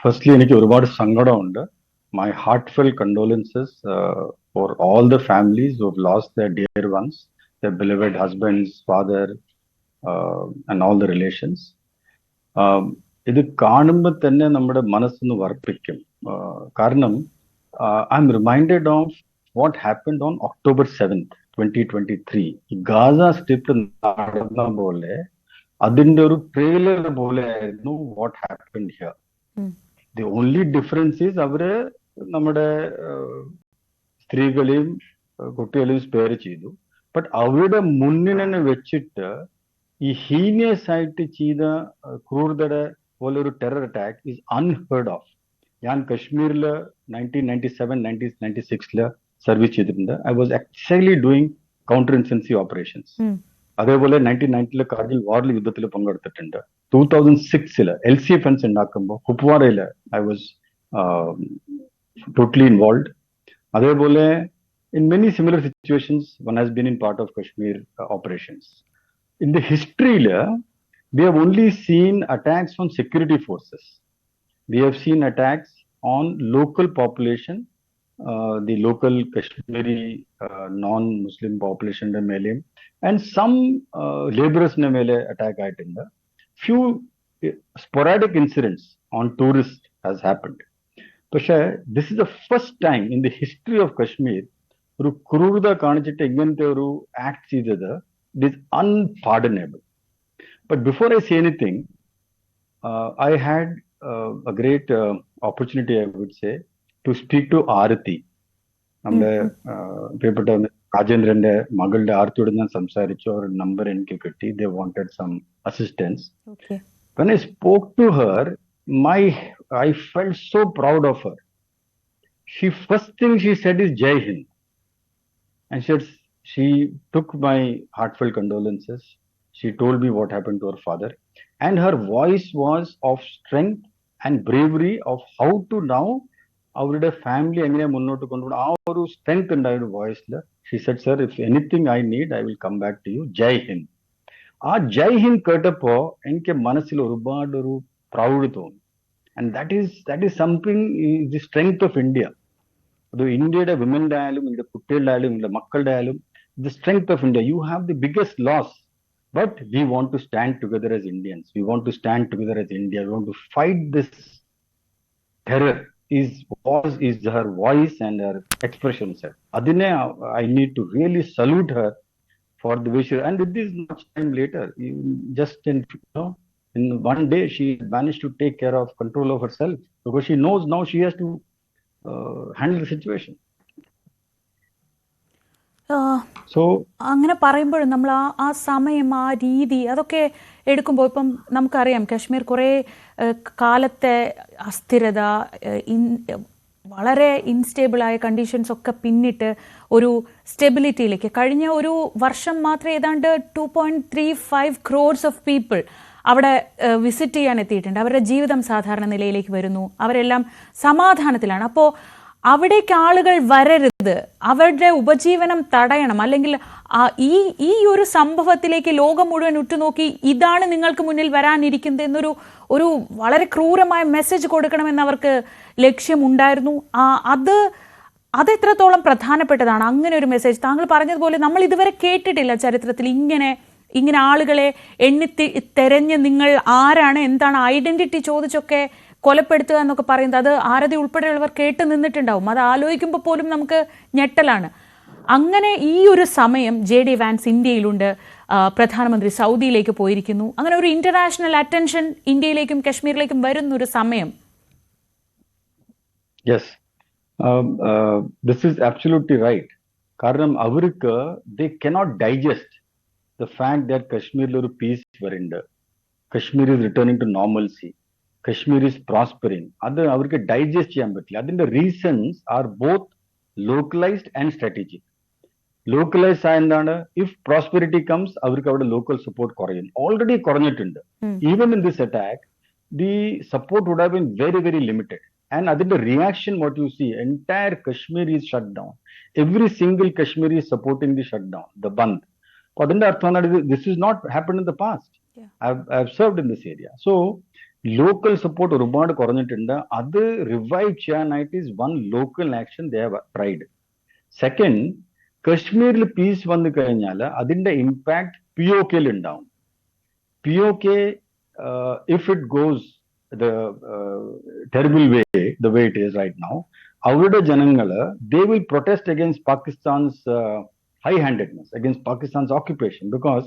ഫസ്റ്റ്ലി എനിക്ക് ഒരുപാട് സങ്കടമുണ്ട്. My heartfelt condolences for all the families who have lost their dear ones, their beloved husbands, father, and all the relations. ഇത് കാണുമ്പോൾ തന്നെ നമ്മുടെ മനസ്സൊന്ന് വർപ്പിക്കും. കാരണം I M reminded of what happened on October 7th, 2023. ഈ ഗാസ സ്ട്രിപ്പ് നടന്ന പോലെ അതിന്റെ ഒരു ട്രെയിലർ പോലെ ആയിരുന്നു what happened here. The only difference is അവര് നമ്മുടെ സ്ത്രീകളെയും കുട്ടികളെയും സ്പെയർ ചെയ്തു. ബട്ട് അവരുടെ മുന്നിൽ തന്നെ വെച്ചിട്ട് ഈ ഹീനിയസ് ആയിട്ട് ചെയ്ത ക്രൂരതയുടെ പോലെ ഒരു terror attack is unheard of. ഞാൻ കശ്മീരിൽ 1997-1996 സർവീസ് ചെയ്തിട്ടുണ്ട്. I was actually doing counter insurgency operations. അതേപോലെ 1990 കാർഗിൽ വാറിൽ യുദ്ധത്തിൽ പങ്കെടുത്തിട്ടുണ്ട്. 2006 LC ഫെൻസ് ഉണ്ടാക്കുമ്പോൾ കുപ്വാരയിൽ ഐ വാസ് totally involved. അതേപോലെ in many similar situations one has been in part of Kashmir operations. In the history we have only seen attacks on security forces. We have seen attacks on local population, the local Kashmiri non-Muslim population mele, and some laborers mele attack aayittunde. Few sporadic incidents on tourists has happened. പക്ഷേ this is the first time in the history of Kashmir ഒരു ക്രൂരത കാണിച്ചിട്ട് ഇങ്ങനത്തെ ഒരു ആക്ട് ചെയ്തത്. It is unpardonable. But before I say anything, I had a great opportunity I would say to speak to Aarti. നമ്മുടെ പ്രിയപ്പെട്ട രാജേന്ദ്രന്റെ മകളുടെ ആർത്തിയോട് ഞാൻ സംസാരിച്ചു. ഒരു നമ്പർ എനിക്ക് കിട്ടി. They wanted some assistance. When I spoke to her, I felt so proud of her. First thing she said is Jai Hind. And she took my heartfelt condolences. She told me what happened to her father. And her voice was of strength and bravery of how to now അവരുടെ ഫാമിലി എങ്ങനെ മുന്നോട്ട് കൊണ്ടുപോകണം. ആ ഒരു സ്ട്രെങ്ത് ഉണ്ടായ വോയിസിൽ she said, sir, if anything I need, I will come back to you. Jai Hind. ആ ജയ് ഹിന്ദ് കേട്ടപ്പോ എനിക്ക് മനസ്സിൽ ഒരുപാട് ഒരു പ്രൗഡ് തോന്നി. And that is something, the strength of India. അത് ഇന്ത്യയുടെ വിമന്റെ ആയാലും ഇന്ത്യയുടെ കുട്ടികളുടെ ആയാലും ഇന്ത്യയുടെ മക്കളുടെ ആയാലും the strength of India. You have the biggest loss, but we want to stand together as Indians. We want to stand together as India. We want to fight this terror. Is her voice and her expression, sir. Adine I need to really salute her for the way she, and with this much time later, just in one day she managed to take care of control of herself, because she knows now she has to handle the situation. So അങ്ങനെ പറയുമ്പോഴും നമ്മൾ ആ സമയം, ആ രീതി, അതൊക്കെ എടുക്കുമ്പോൾ ഇപ്പം നമുക്കറിയാം കശ്മീർ കുറേ കാലത്തെ അസ്ഥിരത, വളരെ ഇൻസ്റ്റേബിളായ കണ്ടീഷൻസ് ഒക്കെ പിന്നിട്ട് ഒരു സ്റ്റെബിലിറ്റിയിലേക്ക് കഴിഞ്ഞ ഒരു വർഷം മാത്രം ഏതാണ്ട് 2.35 crores ഓഫ് പീപ്പിൾ അവിടെ വിസിറ്റ് ചെയ്യാൻ എത്തിയിട്ടുണ്ട്. അവരുടെ ജീവിതം സാധാരണ നിലയിലേക്ക് വരുന്നു. അവരെല്ലാം സമാധാനത്തിലാണ്. അപ്പോൾ അവിടേക്ക് ആളുകൾ വരരുത്, അവരുടെ ഉപജീവനം തടയണം, അല്ലെങ്കിൽ ഈ ഒരു സംഭവത്തിലേക്ക് ലോകം മുഴുവൻ ഉറ്റുനോക്കി ഇതാണ് നിങ്ങൾക്ക് മുന്നിൽ വരാനിരിക്കുന്നത് എന്നൊരു വളരെ ക്രൂരമായ മെസ്സേജ് കൊടുക്കണമെന്ന് അവർക്ക് ലക്ഷ്യമുണ്ടായിരുന്നു. അതെത്രത്തോളം പ്രധാനപ്പെട്ടതാണ് അങ്ങനെ ഒരു മെസ്സേജ്? താങ്കൾ പറഞ്ഞതുപോലെ നമ്മൾ ഇതുവരെ കേട്ടിട്ടില്ല ചരിത്രത്തിൽ ഇങ്ങനെ ആളുകളെ തെരഞ്ഞ് നിങ്ങൾ ആരാണ്, എന്താണ് ഐഡന്റിറ്റി ചോദിച്ചൊക്കെ കൊലപ്പെടുത്തുക എന്നൊക്കെ പറയുന്നത്. അത് ആരതി ഉൾപ്പെടെയുള്ളവർ കേട്ട് നിന്നിട്ടുണ്ടാവും. അത് ആലോചിക്കുമ്പോൾ പോലും നമുക്ക് ഞെട്ടലാണ്. അങ്ങനെ ഈ ഒരു സമയം JD വാൻസ് ഇന്ത്യയിലുണ്ട്, പ്രധാനമന്ത്രി സൗദിയിലേക്ക് പോയിരിക്കുന്നു. അങ്ങനെ ഒരു ഇന്റർനാഷണൽ അറ്റൻഷൻ ഇന്ത്യയിലേക്കും കശ്മീരിലേക്കും വരുന്നൊരു സമയം. Yes, this is absolutely right. കാരണം അവർക്ക് they cannot digest the fact that കശ്മീരിൽ ഒരു പീസ് വരുന്നുണ്ട്, Kashmir is returning to normalcy, Kashmir is prospering. അത് അവർക്ക് ഡൈജസ്റ്റ് ചെയ്യാൻ പറ്റില്ല. അതിന്റെ reasons are both localised and strategic. Localise ആയ എന്താണ്, ഇഫ് പ്രോസ്പെരിറ്റി കംസ് അവർക്ക് അവിടെ ലോക്കൽ സപ്പോർട്ട് കുറയും, ഓൾറെഡി കുറഞ്ഞിട്ടുണ്ട്. Even in this attack the support would have been very very limited. And അതിന്റെ reaction what you see, entire Kashmir is shut down. Every single Kashmir is supporting the shut down, the bandh. അപ്പൊ അതിന്റെ അർത്ഥം എന്താണ്, this is not happen in the past. I have served in this area. So local support ഒരുപാട് കുറഞ്ഞിട്ടുണ്ട്. അത് റിവൈവ് ചെയ്യാനായിട്ട് is one local action they have tried. Second, കശ്മീരിൽ പീസ് വന്നു കഴിഞ്ഞാൽ അതിന്റെ ഇമ്പാക്ട് POK ഉണ്ടാവും. POK if it goes the terrible way, the way it is right now, അവരുടെ ജനങ്ങള് they will protest against Pakistan's high-handedness, against Pakistan's occupation, because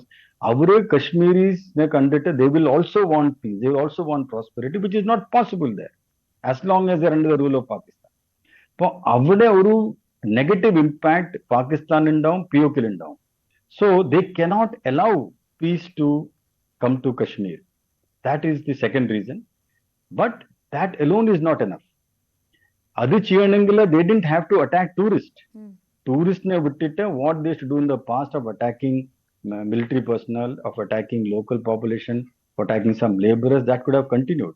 our Kashmiris kandittu they will also want peace, they will also want prosperity, which is not possible there as long as they are under the rule of Pakistan. So avade oru negative impact Pakistan undavum, POK undavum. So they cannot allow peace to come to Kashmir. That is the second reason. But that alone is not enough. Adu cheyanengila they didn't have to attack tourists. Tourists ne vittittu what they should do in the past of attacking military personnel, of attacking local population, of attacking some laborers, that could have continued.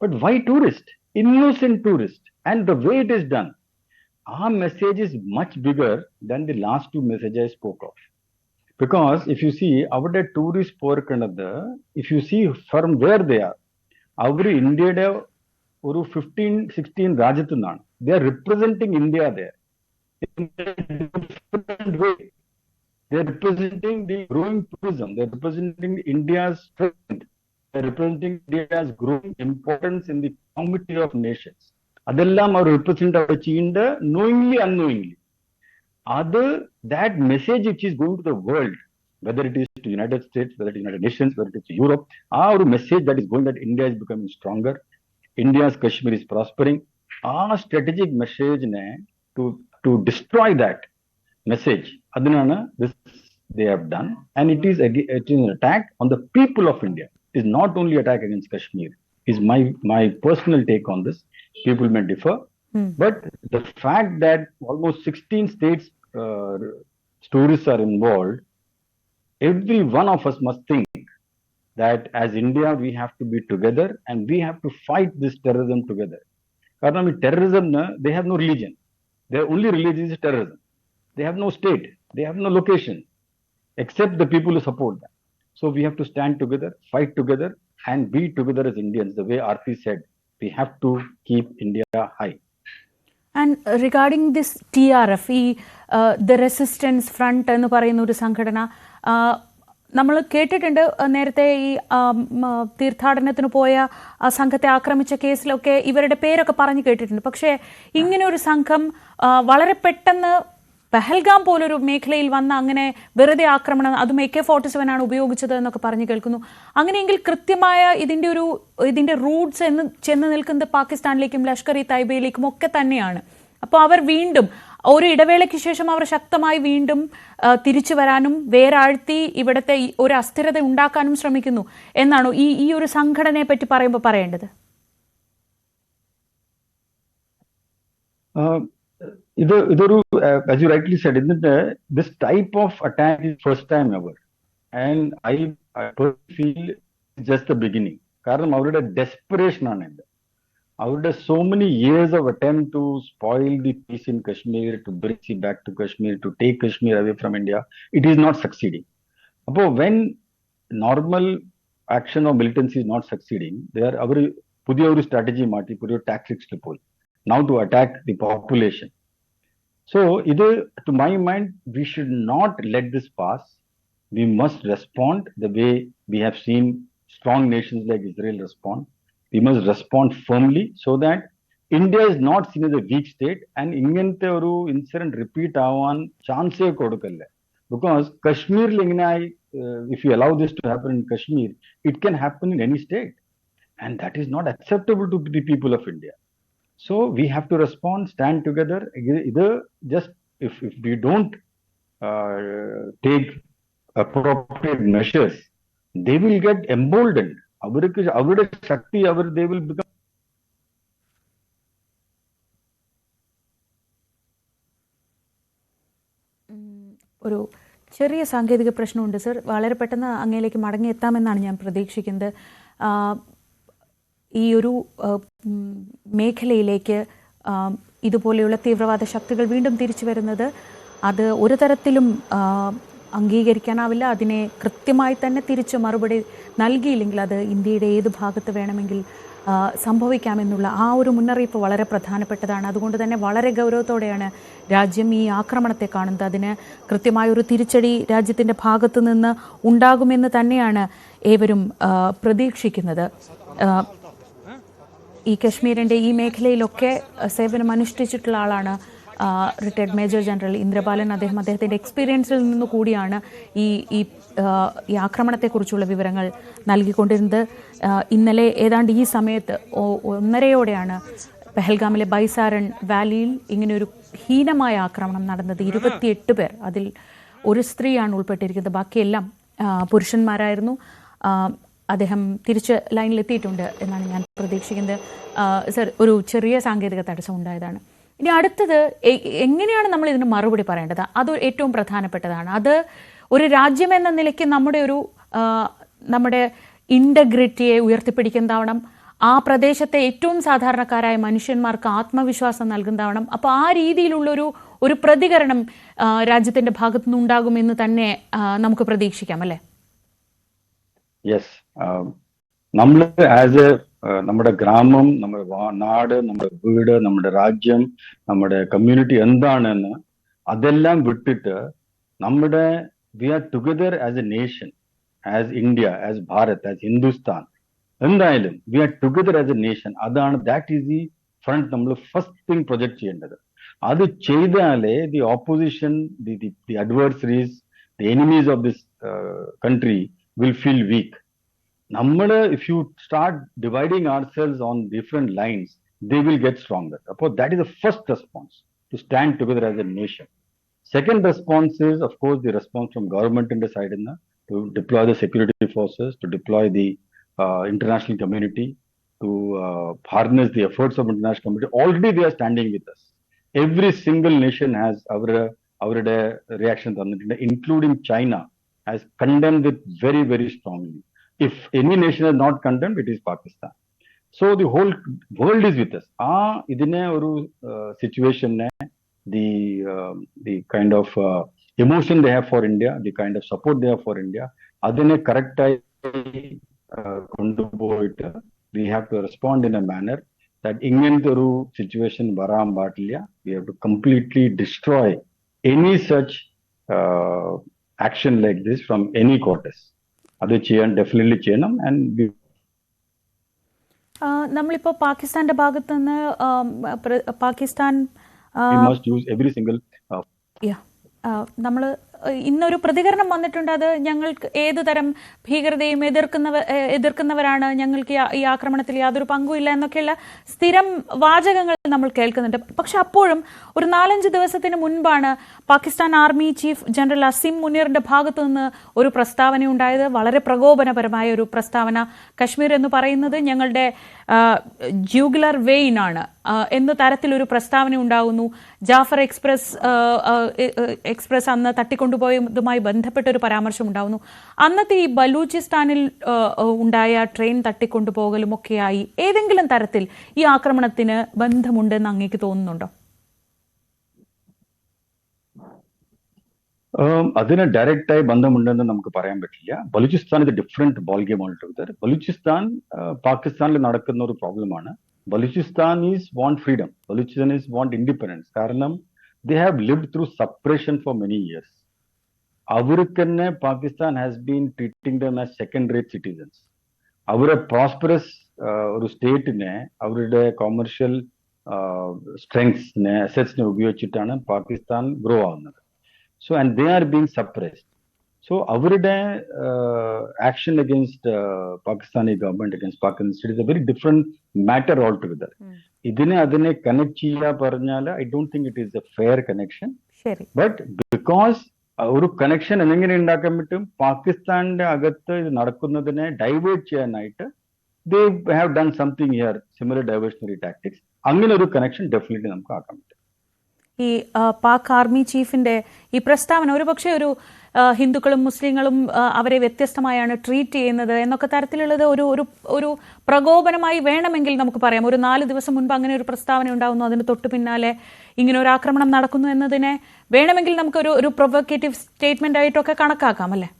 But why tourist? Innocent tourist. And the way it is done, our message is much bigger than the last two messages I spoke of. Because if you see, our tourist pork another, if you see from where they are, our India oru 15-16 Rajatunnan, they are representing India there. In a different way. They're representing the growing tourism. They're representing India's strength. They're representing India's growing importance in the community of nations. Adellam are represented knowingly, unknowingly. Other that message which is going to the world, whether it is to United States, whether it is United Nations, whether it is to Europe, our message that is going that India is becoming stronger, India's Kashmir is prospering. Our strategic message to destroy that message, Adinana, this they have done, and it is an attack on the people of India. It is not only attack against Kashmir. Is my personal take on this. People may differ, but the fact that almost 16 states tourists are involved, every one of us must think that as India we have to be together and we have to fight this terrorism together. Because terrorism, they have no religion. Their only religion is terrorism. They have no state. They have no location, except the people who support them. So we have to stand together, fight together, and be together as Indians. The way Aarti said, we have to keep India high. And regarding this TRF, the Resistance Front എന്ന് പറയുന്ന ഒരു സംഘടന, നമ്മൾ കേട്ടിട്ടുണ്ട് നേരത്തെ ഈ തീർത്ഥാടനത്തിന് പോയ സംഘത്തെ ആക്രമിച്ച കേസിലൊക്കെ ഇവരുടെ പേരൊക്കെ പറഞ്ഞു കേട്ടിട്ടുണ്ട്. പക്ഷേ ഇങ്ങനെ ഒരു സംഘം വളരെ പെട്ടെന്ന് പഹൽഗാം പോലൊരു മേഖലയിൽ വന്ന അങ്ങനെ വെറുതെ ആക്രമണം, അതും AK-47 ആണ് ഉപയോഗിച്ചത് എന്നൊക്കെ പറഞ്ഞു കേൾക്കുന്നു. അങ്ങനെയെങ്കിൽ കൃത്യമായ ഇതിന്റെ റൂട്ട്സ് ചെന്ന് നിൽക്കുന്നത് പാകിസ്ഥാനിലേക്കും ലഷ്കർ-ഇ-തൈബയിലേക്കും ഒക്കെ തന്നെയാണ്. അപ്പോൾ അവർ വീണ്ടും ഒരു ഇടവേളയ്ക്ക് ശേഷം അവർ ശക്തമായി വീണ്ടും തിരിച്ചു വരാനും വേരാഴ്ത്തി ഇവിടുത്തെ ഒരു അസ്ഥിരത ഉണ്ടാക്കാനും ശ്രമിക്കുന്നു എന്നാണ് ഈ ഒരു സംഘടനയെ പറ്റി പറയുമ്പോൾ പറയേണ്ടത്? ഇതൊരു, as you rightly said, isn't it? This type of attack is first time ever, and I personally feel it's just the beginning. കാരണം അവരുടെ desperation ആണ് ഇത്. അവരുടെ so many years of attempt to spoil the peace in Kashmir, to bring it back to Kashmir, to take Kashmir away from India, it is not succeeding. അപ്പോൾ when normal action or militancy is not succeeding, അവർ പുതിയ ഒരു strategy മാറ്റി, പുതിയ tactics പോയി, now to attack the population. So to my mind, we should not let this pass. We must respond the way we have seen strong nations like Israel respond. We must respond firmly so that India is not seen as a weak state, and ingante oru incident repeat avan chance kodukalla. Because Kashmir if you allow this to happen in Kashmir, it can happen in any state, and that is not acceptable to the people of India. So we have to respond, stand together. Either just if we don't take appropriate measures, they will get emboldened. അവരുടെ ശക്തി they will become. ഒരു ചെറിയ സാങ്കേതിക പ്രശ്നമുണ്ട് സർ. വളരെ പെട്ടെന്ന് അങ്ങയിലേക്ക് മടങ്ങിയെത്താമെന്നാണ് ഞാൻ പ്രതീക്ഷിക്കുന്നത്. ഈ ഒരു മേഖലയിലേക്ക് ഇതുപോലെയുള്ള തീവ്രവാദ ശക്തികൾ വീണ്ടും തിരിച്ചു വരുന്നത് അത് ഒരു തരത്തിലും അംഗീകരിക്കാനാവില്ല. അതിനെ കൃത്യമായി തന്നെ തിരിച്ച് മറുപടി നൽകിയില്ലെങ്കിൽ അത് ഇന്ത്യയുടെ ഏത് ഭാഗത്ത് വേണമെങ്കിൽ സംഭവിക്കാമെന്നുള്ള ആ ഒരു മുന്നറിയിപ്പ് വളരെ പ്രധാനപ്പെട്ടതാണ്. അതുകൊണ്ട് തന്നെ വളരെ ഗൗരവത്തോടെയാണ് രാജ്യം ഈ ആക്രമണത്തെ കാണുന്നത്. അതിന് കൃത്യമായൊരു തിരിച്ചടി രാജ്യത്തിൻ്റെ ഭാഗത്തു നിന്ന് ഉണ്ടാകുമെന്ന് തന്നെയാണ് ഏവരും പ്രതീക്ഷിക്കുന്നത്. ഈ കശ്മീരിൻ്റെ ഈ മേഖലയിലൊക്കെ സേവനം അനുഷ്ഠിച്ചിട്ടുള്ള ആളാണ് റിട്ടയർഡ് മേജർ ജനറൽ ഇന്ദ്രപാലൻ. അദ്ദേഹത്തിൻ്റെ എക്സ്പീരിയൻസിൽ നിന്ന് കൂടിയാണ് ഈ ആക്രമണത്തെക്കുറിച്ചുള്ള വിവരങ്ങൾ നൽകിക്കൊണ്ടിരുന്നത്. ഇന്നലെ ഏതാണ്ട് ഈ സമയത്ത് 1:30 പെഹൽഗാമിലെ ബൈസാരൺ വാലിയിൽ ഇങ്ങനെയൊരു ഹീനമായ ആക്രമണം നടന്നത്. 28 പേർ, അതിൽ ഒരു സ്ത്രീയാണ് ഉൾപ്പെട്ടിരിക്കുന്നത്, ബാക്കിയെല്ലാം പുരുഷന്മാരായിരുന്നു. അദ്ദേഹം തിരിച്ച് ലൈനിലെത്തിയിട്ടുണ്ട് എന്നാണ് ഞാൻ പ്രതീക്ഷിക്കുന്നത്. സർ, ഒരു ചെറിയ സാങ്കേതിക തടസ്സം ഉണ്ടായതാണ്. ഇനി അടുത്തത് എങ്ങനെയാണ് നമ്മൾ ഇതിന് മറുപടി പറയേണ്ടത്? അത് ഏറ്റവും പ്രധാനപ്പെട്ടതാണ്. അത് ഒരു രാജ്യമെന്ന നിലയ്ക്ക് നമ്മുടെ ഇൻ്റഗ്രിറ്റിയെ ഉയർത്തിപ്പിടിക്കുന്നതാവണം. ആ പ്രദേശത്തെ ഏറ്റവും സാധാരണക്കാരായ മനുഷ്യന്മാർക്ക് ആത്മവിശ്വാസം നൽകുന്നതാവണം. അപ്പോൾ ആ രീതിയിലുള്ളൊരു പ്രതികരണം രാജ്യത്തിൻ്റെ ഭാഗത്തുനിന്ന് ഉണ്ടാകുമെന്ന് തന്നെ നമുക്ക് പ്രതീക്ഷിക്കാം, അല്ലേ? യെസ്, നമ്മൾ ആസ് എ നമ്മുടെ ഗ്രാമം, നമ്മുടെ നാട്, നമ്മുടെ വീട്, നമ്മുടെ രാജ്യം, നമ്മുടെ കമ്മ്യൂണിറ്റി എന്താണെന്ന് അതെല്ലാം വിട്ടിട്ട് we are together as a nation, as India, as Bharat, as Hindustan, എന്തായാലും we are together as a nation. That is the front നമ്മൾ ഫസ്റ്റ് തിങ് പ്രൊജക്ട് ചെയ്യേണ്ടത്. അത് ചെയ്താലേ the opposition, the adversaries, the enemies of this country will feel weak. If you start dividing ourselves on different lines, they will get stronger. That is the first response, to stand together as a nation. Second response is, of course, the response from government in the side, to deploy the security forces, to deploy the international community, to harness the efforts of international community. Already they are standing with us. Every single nation has our reactions on it, including China has condemned it very, very strongly. If any nation has not condemned, it is Pakistan. So the whole world is with us. Idine oru situation ne, the kind of emotion they have for India, the kind of support they have for India, adine correct kondu poyittu we have to respond in a manner that ingante oru situation varam paatilla. We have to completely destroy any such action like this from any quarters. അത് ഡെഫിനറ്റ്ലി ചെയ്യണം. ആൻഡ് നമ്മളിപ്പോൾ പാകിസ്ഥാന്റെ ഭാഗത്ത് നിന്ന് Pakistan must use every single നമ്മൾ ഇന്നൊരു പ്രതികരണം വന്നിട്ടുണ്ട്. അത് ഞങ്ങൾക്ക് ഏത് തരം ഭീകരതയും എതിർക്കുന്നവരാണ്, ഞങ്ങൾക്ക് ഈ ആക്രമണത്തിൽ യാതൊരു പങ്കുമില്ല എന്നൊക്കെയുള്ള സ്ഥിരം വാചകങ്ങൾ നമ്മൾ കേൾക്കുന്നുണ്ട്. പക്ഷെ അപ്പോഴും ഒരു 4-5 ദിവസത്തിന് മുൻപാണ് Pakistan army chief general Asim മുനീറിന്റെ ഭാഗത്തു നിന്ന് ഒരു പ്രസ്താവന ഉണ്ടായത്. വളരെ പ്രകോപനപരമായ ഒരു പ്രസ്താവന. കശ്മീർ എന്ന് പറയുന്നത് ഞങ്ങളുടെ ജൂഗുലർ വെയിൻ ആണ് എന്ന തരത്തിലൊരു പ്രസ്താവന ഉണ്ടാകുന്നു. ജാഫർ എക്സ്പ്രസ് അന്ന് തട്ടിക്കൊണ്ടുപോയതുമായി ബന്ധപ്പെട്ട ഒരു പരാമർശം ഉണ്ടാകുന്നു. അന്നത്തെ ഈ ബലൂചിസ്ഥാനിൽ ഉണ്ടായ ട്രെയിൻ തട്ടിക്കൊണ്ടുപോകലും ഒക്കെയായി ഏതെങ്കിലും തരത്തിൽ ഈ ആക്രമണത്തിന് ബന്ധമുണ്ടെന്ന് അങ്ങേക്ക് തോന്നുന്നുണ്ടോ? അതിന് ഡയറക്റ്റായി ബന്ധമുണ്ടെന്ന് നമുക്ക് പറയാൻ പറ്റില്ല. ബലൂചിസ്ഥാൻ ഇത് different ball game altogether. Balochistan പാകിസ്ഥാനിൽ നടക്കുന്ന ഒരു പ്രോബ്ലമാണ്. Baluchistan want freedom. Baluchistan want independence. കാരണം they have lived through suppression for many years. അവർക്കെന്നെ Pakistan has been treating them as second-rate citizens. അവരെ പ്രോസ്പെറസ് ഒരു സ്റ്റേറ്റിനെ അവരുടെ കൊമേഴ്ഷ്യൽ സ്ട്രെങ്സിനെ അസറ്റ്സിനെ ഉപയോഗിച്ചിട്ടാണ് പാകിസ്ഥാൻ ഗ്രോ ആവുന്നത്. So and they are being suppressed. So അവരുടെ action against Pakistani government, against Pakistan state is a very different matter altogether. അതിനെ കണക്ട് ചെയ്യാ പറഞ്ഞാൽ I don't think it is a fair connection. ശരി. But because ഒരു കണക്ഷൻ എങ്ങനെ ഉണ്ടാക്കാൻ പറ്റും? പാകിസ്ഥാന്റെ അകത്ത് ഇത് നടക്കുന്നതിനെ ഡൈവേർട്ട് ചെയ്യാനായിട്ട് they have done something here, similar diversionary tactics. അങ്ങനെ ഒരു കണക്ഷൻ ഡെഫിനറ്റ്ലി നമുക്ക് ആക്കാൻ പറ്റും. ഈ പാക് ആർമി ചീഫിന്റെ ഈ പ്രസ്താവന ഒരുപക്ഷെ ഒരു ഹിന്ദുക്കളും മുസ്ലിങ്ങളും അവരെ വ്യത്യസ്തമായാണ് ട്രീറ്റ് ചെയ്യുന്നത് എന്നൊക്കെ തരത്തിലുള്ളത് ഒരു ഒരു ഒരു പ്രകോപനമായി വേണമെങ്കിൽ നമുക്ക് പറയാം. ഒരു 4 ദിവസം മുൻപ് അങ്ങനെ ഒരു പ്രസ്താവന ഉണ്ടാകുന്നു, അതിന് തൊട്ട് പിന്നാലെ ഇങ്ങനെ ഒരു ആക്രമണം നടക്കുന്നു എന്നതിനെ വേണമെങ്കിൽ നമുക്ക് ഒരു പ്രൊവോക്കേറ്റീവ് സ്റ്റേറ്റ്മെന്റ് ആയിട്ടൊക്കെ കണക്കാക്കാം അല്ലേ?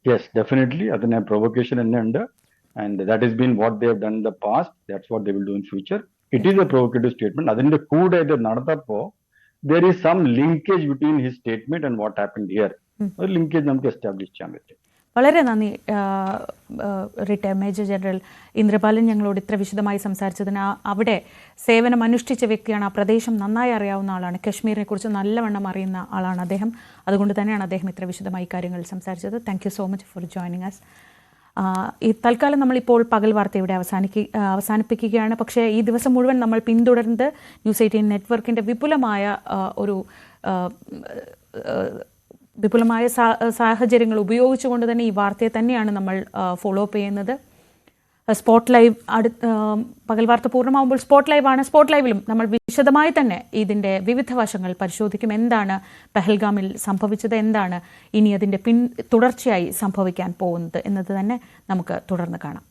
Yes, definitely. അതിന് പ്രൊവോക്കേഷൻ തന്നെ ഉണ്ട്. And that has been what they have done in the past. That's what they will do in future. It is a provocative statement. അതിന്റെ കൂടെ ഇത് നടന്നപ്പോ there is some linkage between his statement and what happened here. ഒരു ലിങ്കേജ് നമുക്ക് എസ്റ്റാബ്ലിഷ് ചെയ്യാൻ പറ്റും. വളരെ നന്ദി റിട്ടയർ മേജർ ജനറൽ ഇന്ദ്രപാലൻ ഞങ്ങളോട് ഇത്ര വിശദമായി സംസാരിച്ചതിന്. അവിടെ സേവനം അനുഷ്ഠിച്ച വ്യക്തിയാണ്, ആ പ്രദേശം നന്നായി അറിയാവുന്ന ആളാണ്, കശ്മീരിനെ കുറിച്ച് നല്ലവണ്ണം അറിയുന്ന ആളാണ് അദ്ദേഹം. അതുകൊണ്ട് തന്നെയാണ് അദ്ദേഹം ഇത്ര വിശദമായി കാര്യങ്ങൾ സംസാരിച്ചത്. Thank you so much for joining us. ഈ തൽക്കാലം നമ്മളിപ്പോൾ പകൽ വാർത്ത ഇവിടെ അവസാനിപ്പിക്കുകയാണ്. പക്ഷേ ഈ ദിവസം മുഴുവൻ നമ്മൾ പിന്തുടർന്നത് ന്യൂസ് 18 നെറ്റ്വർക്കിൻ്റെ വിപുലമായ സാഹചര്യങ്ങൾ ഉപയോഗിച്ചുകൊണ്ട് തന്നെ ഈ വാർത്തയെ തന്നെയാണ് നമ്മൾ ഫോളോ അപ്പ് ചെയ്യുന്നത്. സ്പോട്ട് ലൈവ് പകൽ വാർത്ത പൂർണ്ണമാകുമ്പോൾ സ്പോട്ട് ലൈവാണ്. സ്പോട്ട് ലൈവിലും നമ്മൾ വിശദമായി തന്നെ ഇതിൻ്റെ വിവിധ വശങ്ങൾ പരിശോധിക്കും. എന്താണ് പെഹൽഗാമിൽ സംഭവിച്ചത്, എന്താണ് ഇനി അതിൻ്റെ തുടർച്ചയായി സംഭവിക്കാൻ പോകുന്നത് എന്നത് തന്നെ നമുക്ക് തുടർന്ന് കാണാം.